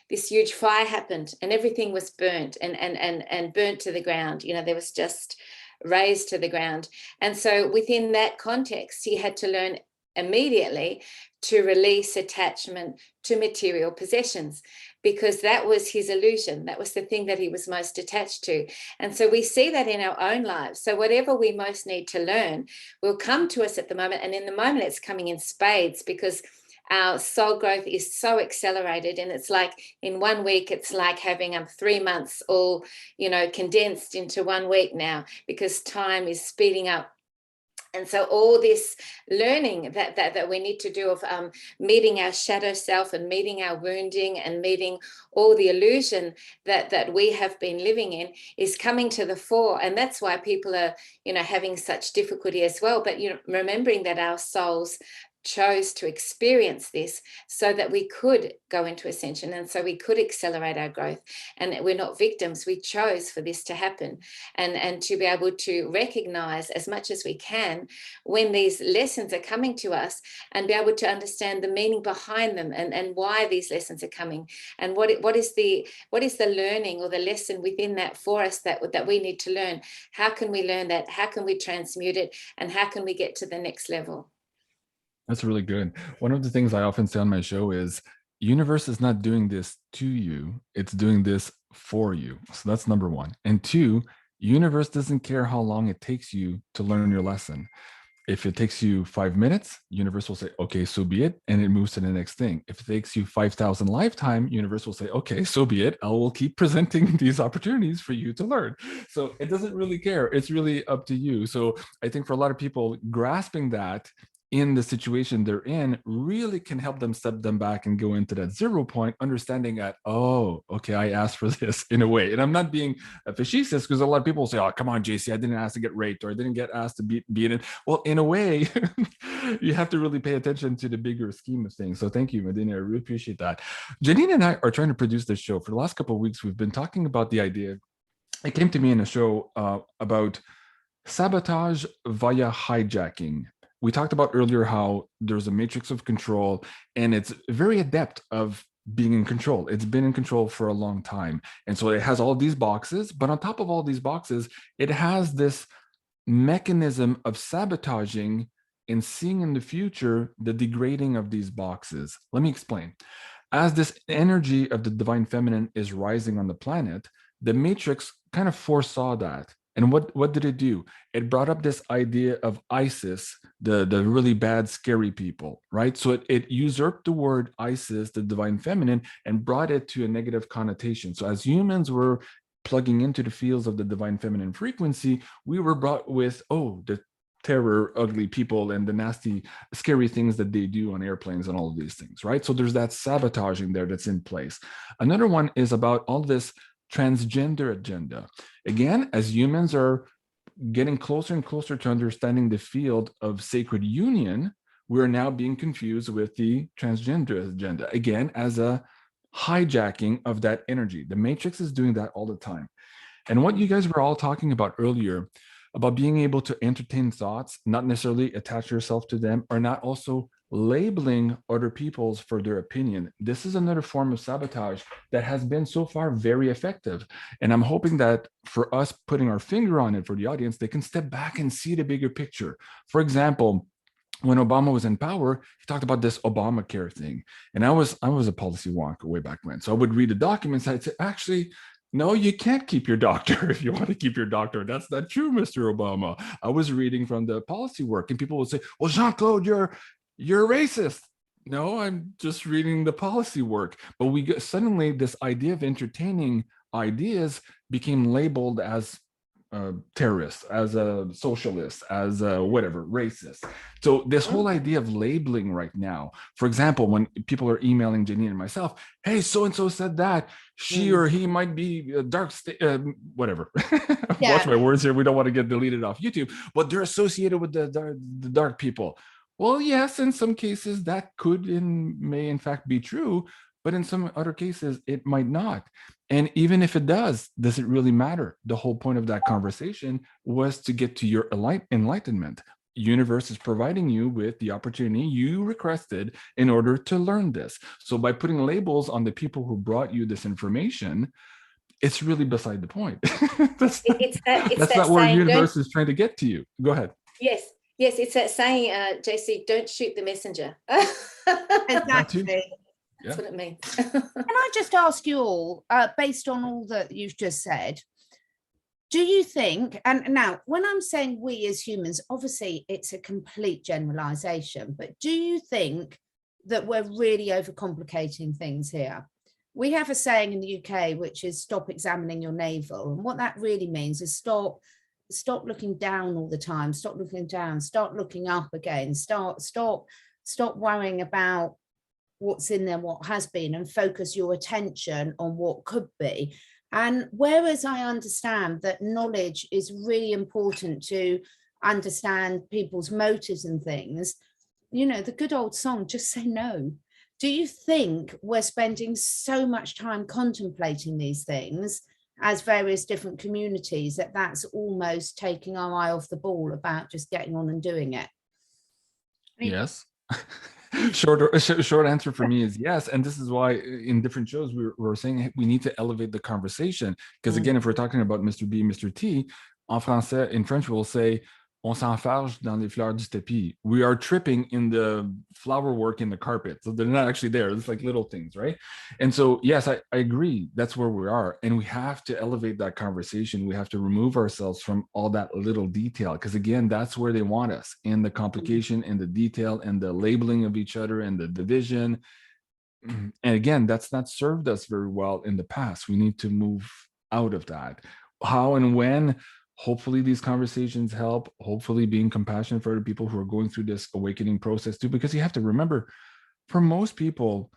this huge fire happened, and everything was burnt and burnt to the ground. There was just razed to the ground. And so within that context, he had to learn immediately to release attachment to material possessions, because that was his illusion. That was the thing that he was most attached to. And so we see that in our own lives. So whatever we most need to learn will come to us at the moment. And in the moment, it's coming in spades, because our soul growth is so accelerated, and it's like in 1 week, it's like having 3 months all, condensed into 1 week now, because time is speeding up. And so all this learning that we need to do of meeting our shadow self and meeting our wounding and meeting all the illusion that we have been living in is coming to the fore. And that's why people are, having such difficulty as well. But, remembering that our souls chose to experience this so that we could go into ascension, and so we could accelerate our growth, and we're not victims. We chose for this to happen, and to be able to recognize as much as we can when these lessons are coming to us, and be able to understand the meaning behind them, and why these lessons are coming, and what is the learning or the lesson within that for us that we need to learn. How can we learn that? How can we transmute it? And how can we get to the next level? That's really good. One of the things I often say on my show is universe is not doing this to you, it's doing this for you. So that's number one. And two, universe doesn't care how long it takes you to learn your lesson. If it takes you 5 minutes, universe will say, okay, so be it. And it moves to the next thing. If it takes you 5,000 lifetime, universe will say, okay, so be it. I will keep presenting these opportunities for you to learn. So it doesn't really care. It's really up to you. So I think for a lot of people, grasping that in the situation they're in really can help them step them back and go into that 0 point, understanding that, oh, okay, I asked for this in a way. And I'm not being facetious, because a lot of people say, oh, come on, JC, I didn't ask to get raped, or I didn't get asked to be in it. Well, in a way, you have to really pay attention to the bigger scheme of things. So thank you, Medyhne. I really appreciate that. Janine and I are trying to produce this show. For the last couple of weeks, we've been talking about the idea. It came to me in a show about sabotage via hijacking. We talked about earlier how there's a matrix of control, and it's very adept of being in control. It's been in control for a long time. And so it has all these boxes, but on top of all these boxes, it has this mechanism of sabotaging and seeing in the future the degrading of these boxes. Let me explain. As this energy of the divine feminine is rising on the planet, the matrix kind of foresaw that. And what did it do? It brought up this idea of ISIS, the really bad, scary people, right? So it usurped the word ISIS, the divine feminine, and brought it to a negative connotation. So as humans were plugging into the fields of the divine feminine frequency, we were brought with, oh, the terror, ugly people, and the nasty, scary things that they do on airplanes and all of these things, right? So there's that sabotaging there that's in place. Another one is about all this transgender agenda. Again, as humans are getting closer and closer to understanding the field of sacred union, we're now being confused with the transgender agenda, again, as a hijacking of that energy. The matrix is doing that all the time. And what you guys were all talking about earlier, about being able to entertain thoughts, not necessarily attach yourself to them, or not also labeling other people's for their opinion. This is another form of sabotage that has been so far very effective. And I'm hoping that for us putting our finger on it, for the audience, they can step back and see the bigger picture. For example, when Obama was in power, he talked about this Obamacare thing. And I was a policy wonk way back when. So I would read the documents. I'd say, actually, no, you can't keep your doctor if you want to keep your doctor. That's not true, Mr. Obama. I was reading from the policy work, and people would say, well, Jean-Claude, you're racist. No, I'm just reading the policy work. But we get, suddenly this idea of entertaining ideas became labeled as terrorist, as a socialist, as a whatever, racist. So this whole idea of labeling right now, for example, when people are emailing Janine and myself, hey, so-and-so said that, she or he might be a dark, whatever. Watch my words here. We don't want to get deleted off YouTube, but they're associated with the dark people. Well, yes, in some cases that could and may in fact be true, but in some other cases it might not. And even if it does it really matter? The whole point of that conversation was to get to your enlightenment. Universe is providing you with the opportunity you requested in order to learn this. So by putting labels on the people who brought you this information, it's really beside the point. that's not where universe is trying to get to you. Go ahead. Yes, it's that saying, JC, don't shoot the messenger. Exactly. That's what it means. Can I just ask you all, based on all that you've just said, do you think, and now when I'm saying we as humans, obviously it's a complete generalization, but do you think that we're really overcomplicating things here? We have a saying in the UK, which is stop examining your navel. And what that really means is stop looking down all the time, stop looking down, start looking up again, stop worrying about what's in there, what has been, and focus your attention on what could be. And whereas I understand that knowledge is really important to understand people's motives and things, you know, the good old song, just say no. Do you think we're spending so much time contemplating these things as various different communities that's almost taking our eye off the ball about just getting on and doing it? Yes. Short answer for me is yes. And this is why in different shows we're saying we need to elevate the conversation, because again, if we're talking about Mr. B, Mr. T, in French we'll say on s'enfarge dans les fleurs du tapis. We are tripping in the flower work in the carpet. So they're not actually there. It's like little things, right? And so, yes, I agree. That's where we are. And we have to elevate that conversation. We have to remove ourselves from all that little detail. Because again, that's where they want us, in the complication and the detail and the labeling of each other and the division. And again, that's not served us very well in the past. We need to move out of that. How and when? Hopefully these conversations help, hopefully being compassionate for the people who are going through this awakening process too, because you have to remember, for most people,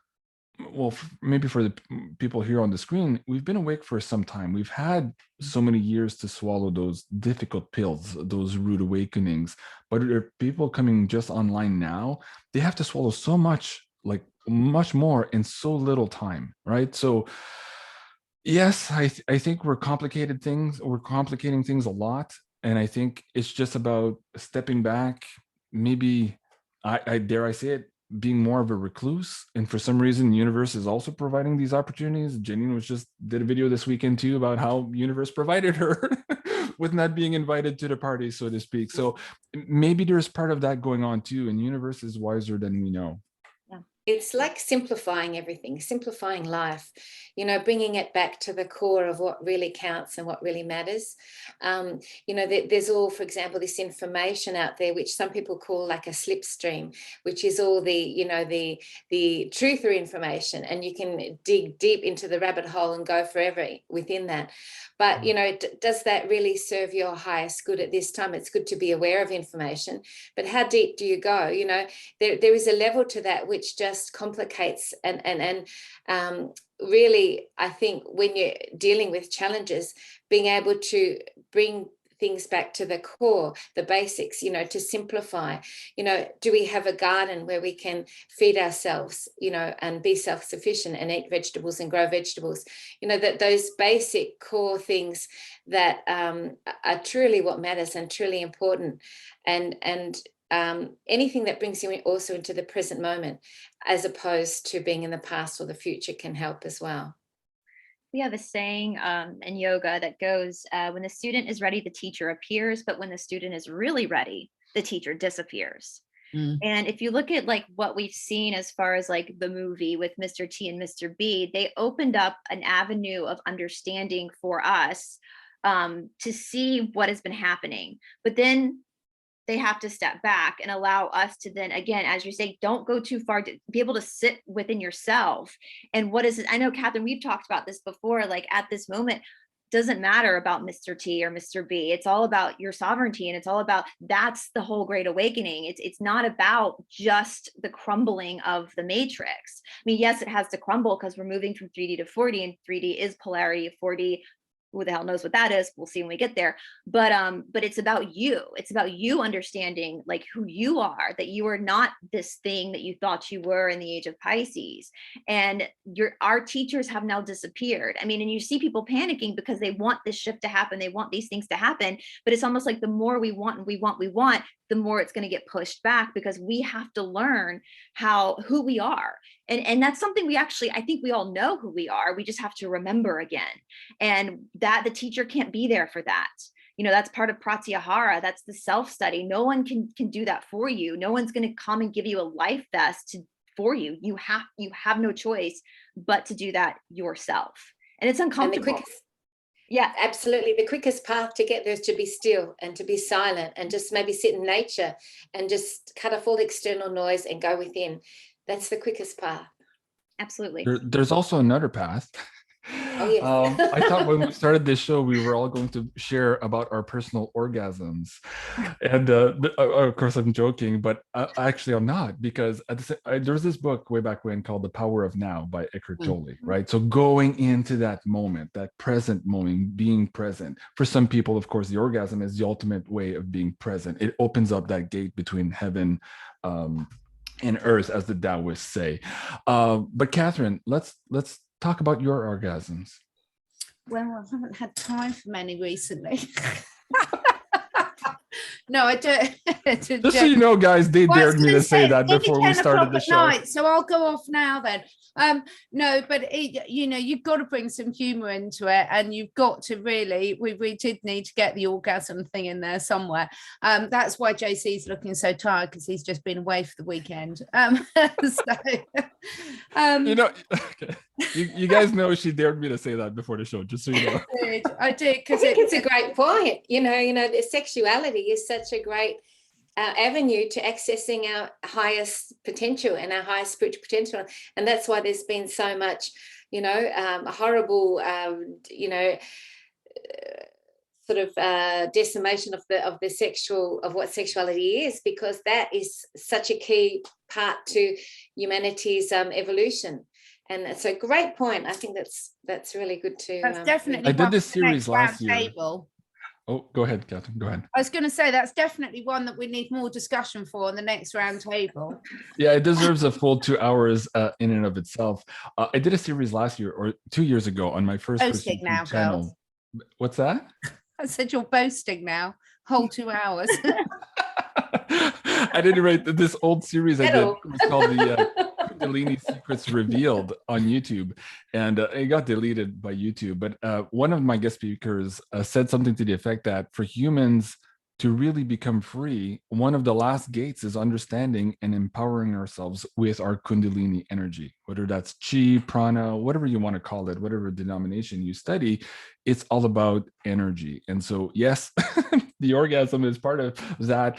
well, maybe for the people here on the screen, we've been awake for some time. We've had so many years to swallow those difficult pills, those rude awakenings. But there are people coming just online now, they have to swallow so much, like much more in so little time, right? So yes, I think we're complicating things a lot. And I think it's just about stepping back, maybe, I dare I say it, being more of a recluse. And for some reason, the universe is also providing these opportunities. Janine did a video this weekend too about how universe provided her with not being invited to the party, so to speak. So maybe there's part of that going on too. And universe is wiser than we know. It's like simplifying everything, simplifying life, you know, bringing it back to the core of what really counts and what really matters. You know, there's all, for example, this information out there, which some people call like a slipstream, which is all the, you know, the truth or information, and you can dig deep into the rabbit hole and go forever within that. But, you know, does that really serve your highest good at this time? It's good to be aware of information, but how deep do you go? You know, there is a level to that which just complicates and really, I think when you're dealing with challenges, being able to bring things back to the core, the basics, you know, to simplify, you know, do we have a garden where we can feed ourselves, you know, and be self-sufficient and eat vegetables and grow vegetables, you know, that those basic core things that are truly what matters and truly important, and anything that brings you also into the present moment, as opposed to being in the past or the future, can help as well. We have a saying in yoga that goes, when the student is ready, the teacher appears, but when the student is really ready, the teacher disappears. And if you look at like what we've seen as far as like the movie with Mr. T and Mr. B, they opened up an avenue of understanding for us to see what has been happening. But then they have to step back and allow us to then, again, as you say, don't go too far, to be able to sit within yourself. And what is it? I know, Catherine, we've talked about this before, like at this moment, doesn't matter about Mr. T or Mr. B. It's all about your sovereignty. And it's all about, that's the whole great awakening. It's not about just the crumbling of the matrix. I mean, yes, it has to crumble because we're moving from 3D to 4D, and 3D is polarity, 4D, who the hell knows what that is? We'll see when we get there. But it's about you. It's about you understanding like who you are, that you are not this thing that you thought you were in the age of Pisces. And our teachers have now disappeared. I mean, and you see people panicking because they want this shift to happen. They want these things to happen, but it's almost like the more we want and we want, the more it's going to get pushed back, because we have to learn who we are. And that's something we actually, I think we all know who we are. We just have to remember again. And that the teacher can't be there for that. You know, that's part of pratyahara. That's the self-study. No one can do that for you. No one's going to come and give you a life vest for you. You have no choice but to do that yourself. And it's uncomfortable. Yeah, absolutely. The quickest path to get there is to be still and to be silent and just maybe sit in nature and just cut off all external noise and go within. That's the quickest path. Absolutely. There's also another path. Oh, yes. I thought when we started this show, we were all going to share about our personal orgasms. And of course, I'm joking, but actually I'm not, because there's this book way back when called The Power of Now by Eckhart Tolle, right? So going into that moment, that present moment, being present. For some people, of course, the orgasm is the ultimate way of being present. It opens up that gate between heaven and earth, as the Taoists say. But Catherine, let's talk about your orgasms. Well, I haven't had time for many recently. No, I don't. Just so you know, guys, they dared me to say that before we started the show. So I'll go off now then. No, but you know, you've got to bring some humor into it, and you've got to really, we did need to get the orgasm thing in there somewhere. That's why JC's looking so tired, because he's just been away for the weekend. You know, okay. You guys know she dared me to say that before the show, just so you know. I did, because I think it's a great point. You know, the sexuality is such a great avenue to accessing our highest potential and our highest spiritual potential, and that's why there's been so much, you know, horrible, you know, sort of decimation of what sexuality is, because that is such a key part to humanity's evolution. And it's a great point. I think that's really good too. That's definitely. I did this series last year. Oh, go ahead, Catherine. Go ahead. I was going to say that's definitely one that we need more discussion for on the next round table. Yeah, it deserves a full 2 hours in and of itself. I did a series last year or 2 years ago on my first now, channel. girls. What's that? I said you're boasting now. Whole 2 hours. I didn't write this old series I did. It was called the Kundalini Secrets Revealed on YouTube, and it got deleted by YouTube. But one of my guest speakers said something to the effect that for humans to really become free, one of the last gates is understanding and empowering ourselves with our Kundalini energy, whether that's chi, prana, whatever you want to call it, whatever denomination you study, it's all about energy. And so, yes, the orgasm is part of that,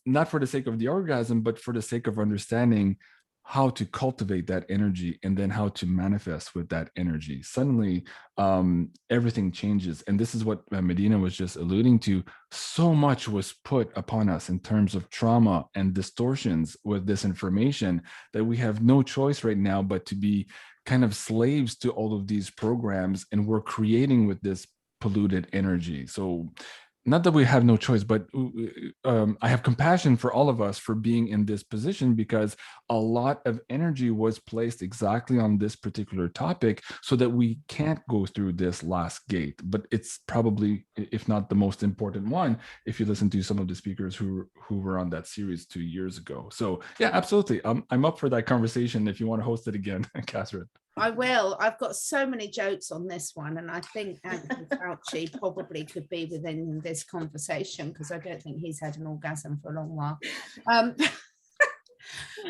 not for the sake of the orgasm, but for the sake of understanding how to cultivate that energy and then how to manifest with that energy. Suddenly, everything changes. And this is what Medyhne was just alluding to. So much was put upon us in terms of trauma and distortions with this information that we have no choice right now but to be kind of slaves to all of these programs, and we're creating with this polluted energy. So not that we have no choice, but I have compassion for all of us for being in this position, because a lot of energy was placed exactly on this particular topic so that we can't go through this last gate. But it's probably, if not the most important one, if you listen to some of the speakers who were on that series 2 years ago. So yeah, absolutely. I'm up for that conversation if you want to host it again, Catherine. I will. I've got so many jokes on this one, and I think Anthony Fauci probably could be within this conversation, because I don't think he's had an orgasm for a long while.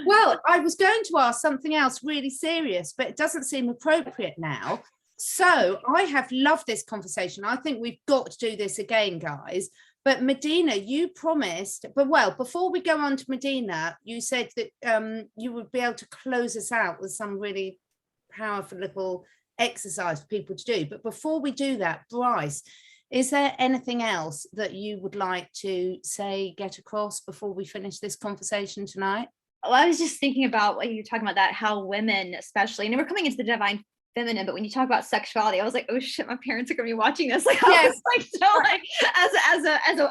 Well, I was going to ask something else really serious, but it doesn't seem appropriate now. So I have loved this conversation. I think we've got to do this again, guys. But Medyhne, you promised, but well, before we go on to Medyhne, you said that you would be able to close us out with some really powerful little exercise for people to do. But before we do that, Brice, is there anything else that you would like to say, get across before we finish this conversation tonight? Well, I was just thinking about what you were talking about, that how women, especially, and we're coming into the divine feminine, but when you talk about sexuality, I was like, oh shit, my parents are gonna be watching this. Like, I was like, so like,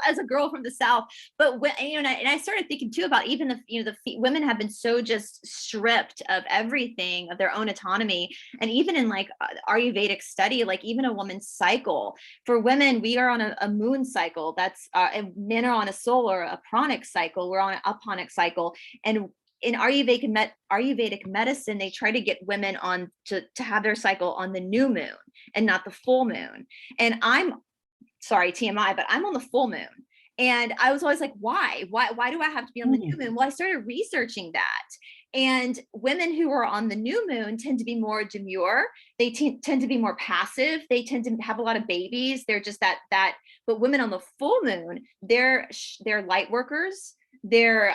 as a girl from the South. But when, you know, and I started thinking too about even the, you know, the women have been so just stripped of everything, of their own autonomy. And even in like Ayurvedic study, like even a woman's cycle, for women, we are on a moon cycle. That's and men are on a solar, a pranic cycle. We're on an aponic cycle. And in Ayurvedic medicine, they try to get women on to have their cycle on the new moon and not the full moon. And I'm sorry, TMI, but I'm on the full moon. And I was always like, why do I have to be on the new moon? Well, I started researching that. And women who are on the new moon tend to be more demure. They tend to be more passive. They tend to have a lot of babies. They're just that, but women on the full moon, they're light workers. They're,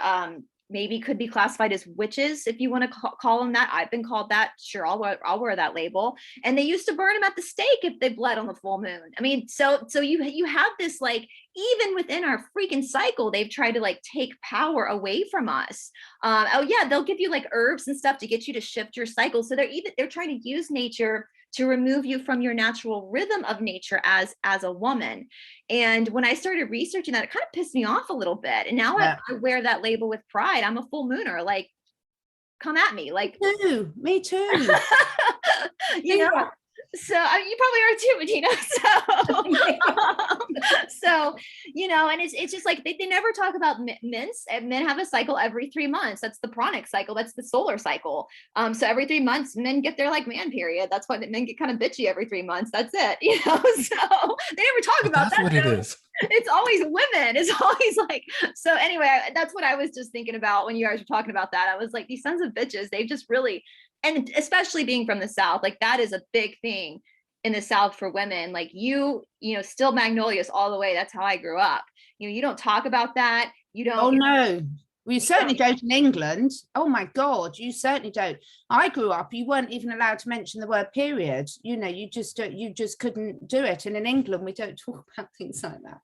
maybe could be classified as witches, if you want to call them that. I've been called that. Sure, I'll wear that label. And they used to burn them at the stake if they bled on the full moon. I mean, so you have this, like, even within our freaking cycle, they've tried to like take power away from us. Oh yeah, they'll give you like herbs and stuff to get you to shift your cycle. So they're trying to use nature to remove you from your natural rhythm of nature as a woman. And when I started researching that, it kind of pissed me off a little bit. And now I wear that label with pride. I'm a full mooner. Like, come at me. Like, me too. You know. So you probably are too, Medyhne. So you know, and it's just like they never talk about men. Men have a cycle every 3 months. That's the pranic cycle. That's the solar cycle. So every 3 months, men get their like man period. That's why men get kind of bitchy every 3 months. That's it. You know, so they never talk about that. That's what it is. It's always women. It's always like, so anyway, that's what I was just thinking about when you guys were talking about that. I was like, these sons of bitches, they've just really, and especially being from the South, like that is a big thing in the South for women. Like you know, still magnolias all the way. That's how I grew up. You know, you don't talk about that. You don't. Oh no, we certainly don't in England. Oh my God, you certainly don't. I grew up, you weren't even allowed to mention the word period. You know, you just couldn't do it. And in England, we don't talk about things like that.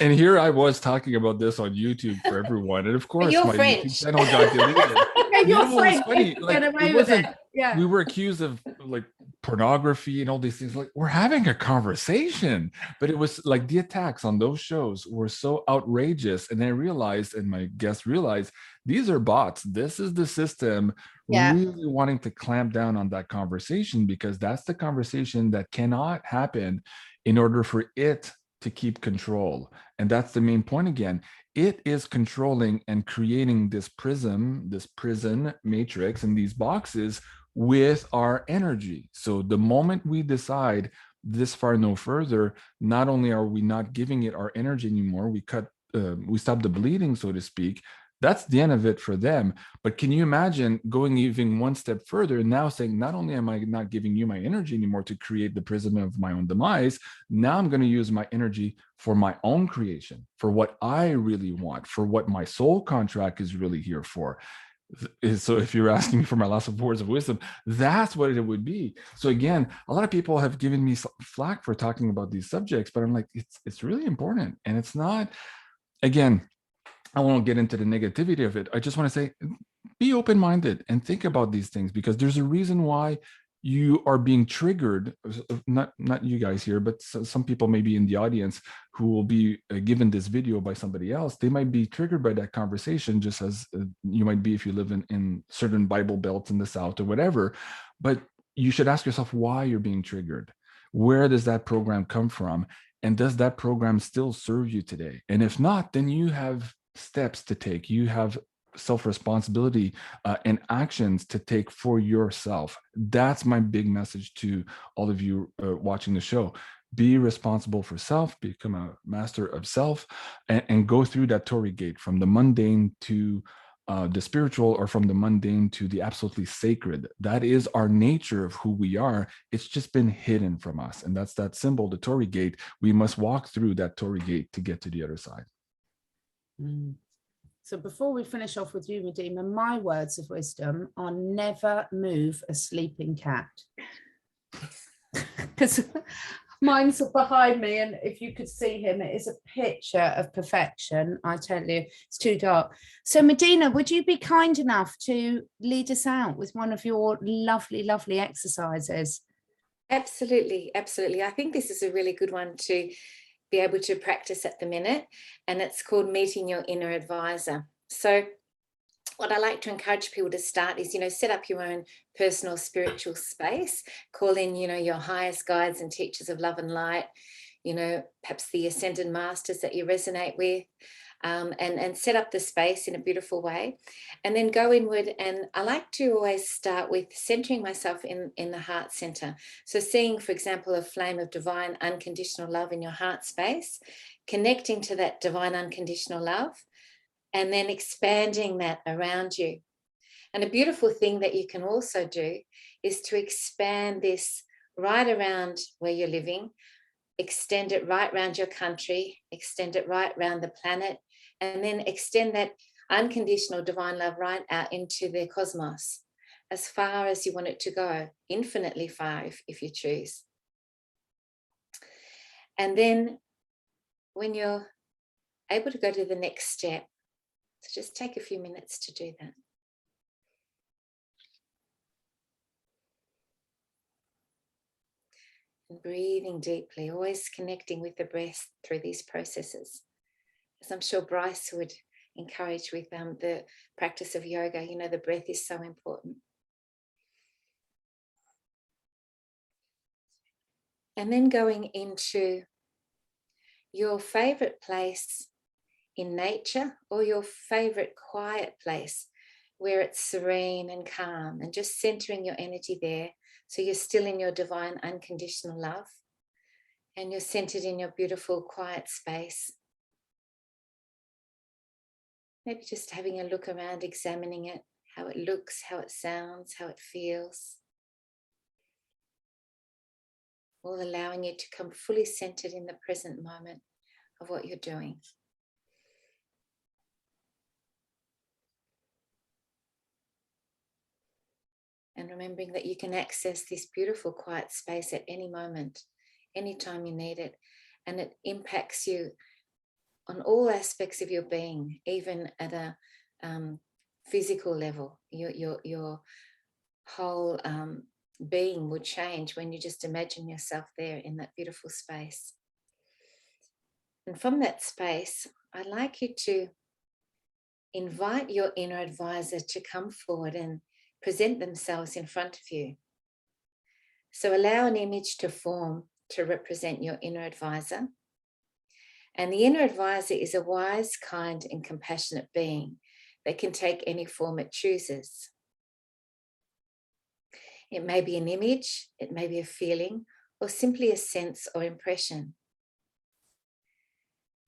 And here I was talking about this on YouTube for everyone, and of course my YouTube channel got deleted. Funny. Like, it wasn't, we were accused of like pornography and all these things. Like, we're having a conversation, but it was like the attacks on those shows were so outrageous. And I realized, and my guests realized, these are bots. This is the system really wanting to clamp down on that conversation, because that's the conversation that cannot happen in order for it to keep control. And that's the main point again. It is controlling and creating this prison matrix and these boxes with our energy. So the moment we decide this far no further, not only are we not giving it our energy anymore, we stop the bleeding, so to speak. That's the end of it for them. But can you imagine going even one step further and now saying, not only am I not giving you my energy anymore to create the prison of my own demise, now I'm going to use my energy for my own creation, for what I really want, for what my soul contract is really here for. So if you're asking me for my last words of wisdom, that's what it would be. So again, a lot of people have given me flack for talking about these subjects, but I'm like, it's really important. And it's not, again, I won't get into the negativity of it. I just want to say, be open-minded and think about these things, because there's a reason why you are being triggered. Not you guys here, but some people maybe in the audience who will be given this video by somebody else. They might be triggered by that conversation, just as you might be if you live in certain Bible belts in the South or whatever. But you should ask yourself why you're being triggered. Where does that program come from? And does that program still serve you today? And if not, then you have steps to take. You have self-responsibility and actions to take for yourself. That's my big message to all of you watching the show. Be responsible for self, become a master of self, and go through that Torii gate from the mundane to the spiritual or from the mundane to the absolutely sacred. That is our nature of who we are. It's just been hidden from us. And that's that symbol, the Torii gate. We must walk through that Torii gate to get to the other side. Mm. So before we finish off with you, Medyhne, my words of wisdom are never move a sleeping cat. Because mine's behind me, and if you could see him, it is a picture of perfection. I tell you, it's too dark. So Medyhne, would you be kind enough to lead us out with one of your lovely, lovely exercises? Absolutely, absolutely. I think this is a really good one to be able to practice at the minute, and it's called meeting your inner advisor. So what I like to encourage people to start is, set up your own personal spiritual space, call in, your highest guides and teachers of love and light, perhaps the ascended masters that you resonate with, and set up the space in a beautiful way, and then go inward. And I like to always start with centering myself in the heart center. So seeing, for example, a flame of divine unconditional love in your heart space, connecting to that divine unconditional love, and then expanding that around you. And a beautiful thing that you can also do is to expand this right around where you're living, extend it right around your country, extend it right around the planet, and then extend that unconditional divine love right out into the cosmos, as far as you want it to go, infinitely far if you choose. And then when you're able to go to the next step, so just take a few minutes to do that. And breathing deeply, always connecting with the breath through these processes. As I'm sure Brice would encourage with the practice of yoga, the breath is so important. And then going into your favorite place in nature, or your favorite quiet place where it's serene and calm, and just centering your energy there. So you're still in your divine unconditional love, and you're centered in your beautiful quiet space. Maybe just having a look around, examining it, how it looks, how it sounds, how it feels. All allowing you to come fully centered in the present moment of what you're doing. And remembering that you can access this beautiful quiet space at any moment, anytime you need it. And it impacts you on all aspects of your being, even at a physical level. Your whole being would change when you just imagine yourself there in that beautiful space. And from that space, I'd like you to invite your inner advisor to come forward and present themselves in front of you. So allow an image to form to represent your inner advisor. And the inner advisor is a wise, kind, and compassionate being that can take any form it chooses. It may be an image, it may be a feeling, or simply a sense or impression.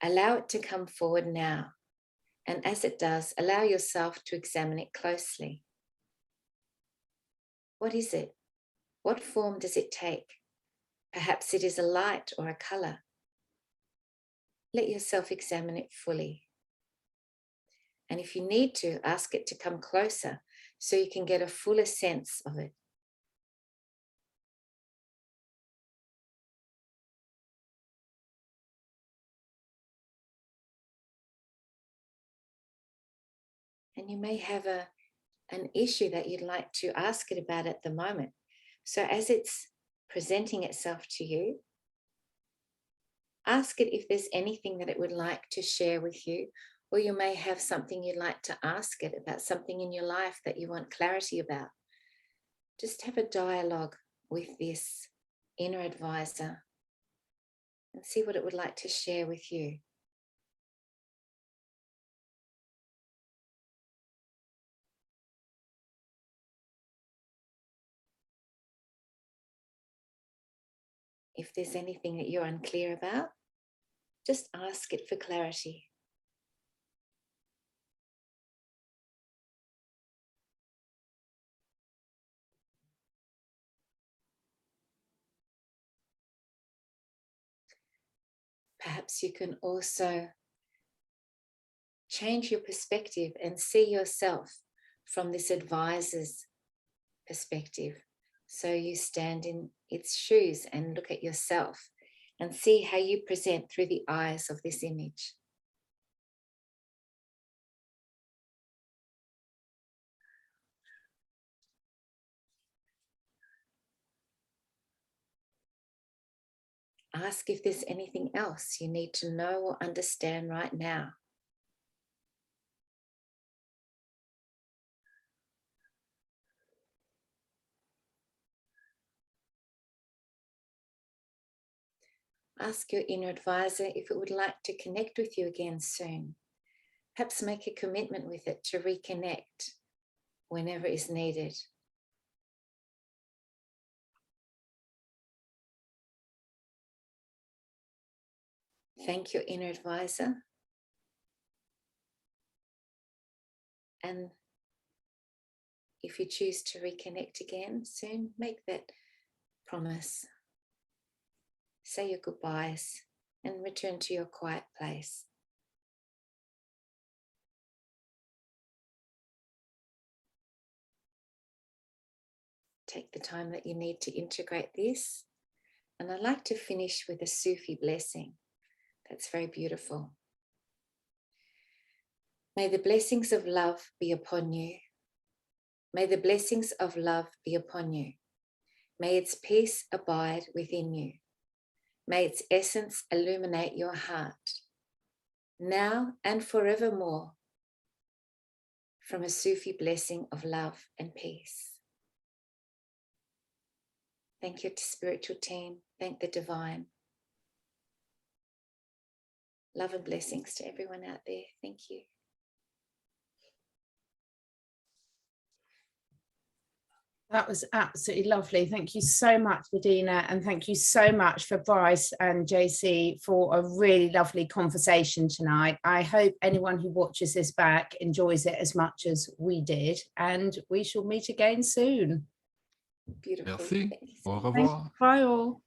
Allow it to come forward now. And as it does, allow yourself to examine it closely. What is it? What form does it take? Perhaps it is a light or a color. Let yourself examine it fully. And if you need to, ask it to come closer so you can get a fuller sense of it. And you may have an issue that you'd like to ask it about at the moment. So as it's presenting itself to you, ask it if there's anything that it would like to share with you, or you may have something you'd like to ask it about, something in your life that you want clarity about. Just have a dialogue with this inner advisor and see what it would like to share with you. If there's anything that you're unclear about, just ask it for clarity. perhaps you can also change your perspective and see yourself from this advisor's perspective. So you stand in its shoes and look at yourself and see how you present through the eyes of this image. Ask if there's anything else you need to know or understand right now. Ask your inner advisor if it would like to connect with you again soon. Perhaps make a commitment with it to reconnect whenever is needed. Thank your inner advisor. And if you choose to reconnect again soon, make that promise. Say your goodbyes and return to your quiet place. Take the time that you need to integrate this. And I'd like to finish with a Sufi blessing. That's very beautiful. May the blessings of love be upon you. May the blessings of love be upon you. May its peace abide within you. May its essence illuminate your heart, now and forevermore, from a Sufi blessing of love and peace. Thank your spiritual team. Thank the divine. Love and blessings to everyone out there. Thank you. That was absolutely lovely. Thank you so much, Medyhne, and thank you so much for Brice and JC for a really lovely conversation tonight. I hope anyone who watches this back enjoys it as much as we did, and we shall meet again soon. Beautiful. Merci. Au revoir. Thanks. Bye all.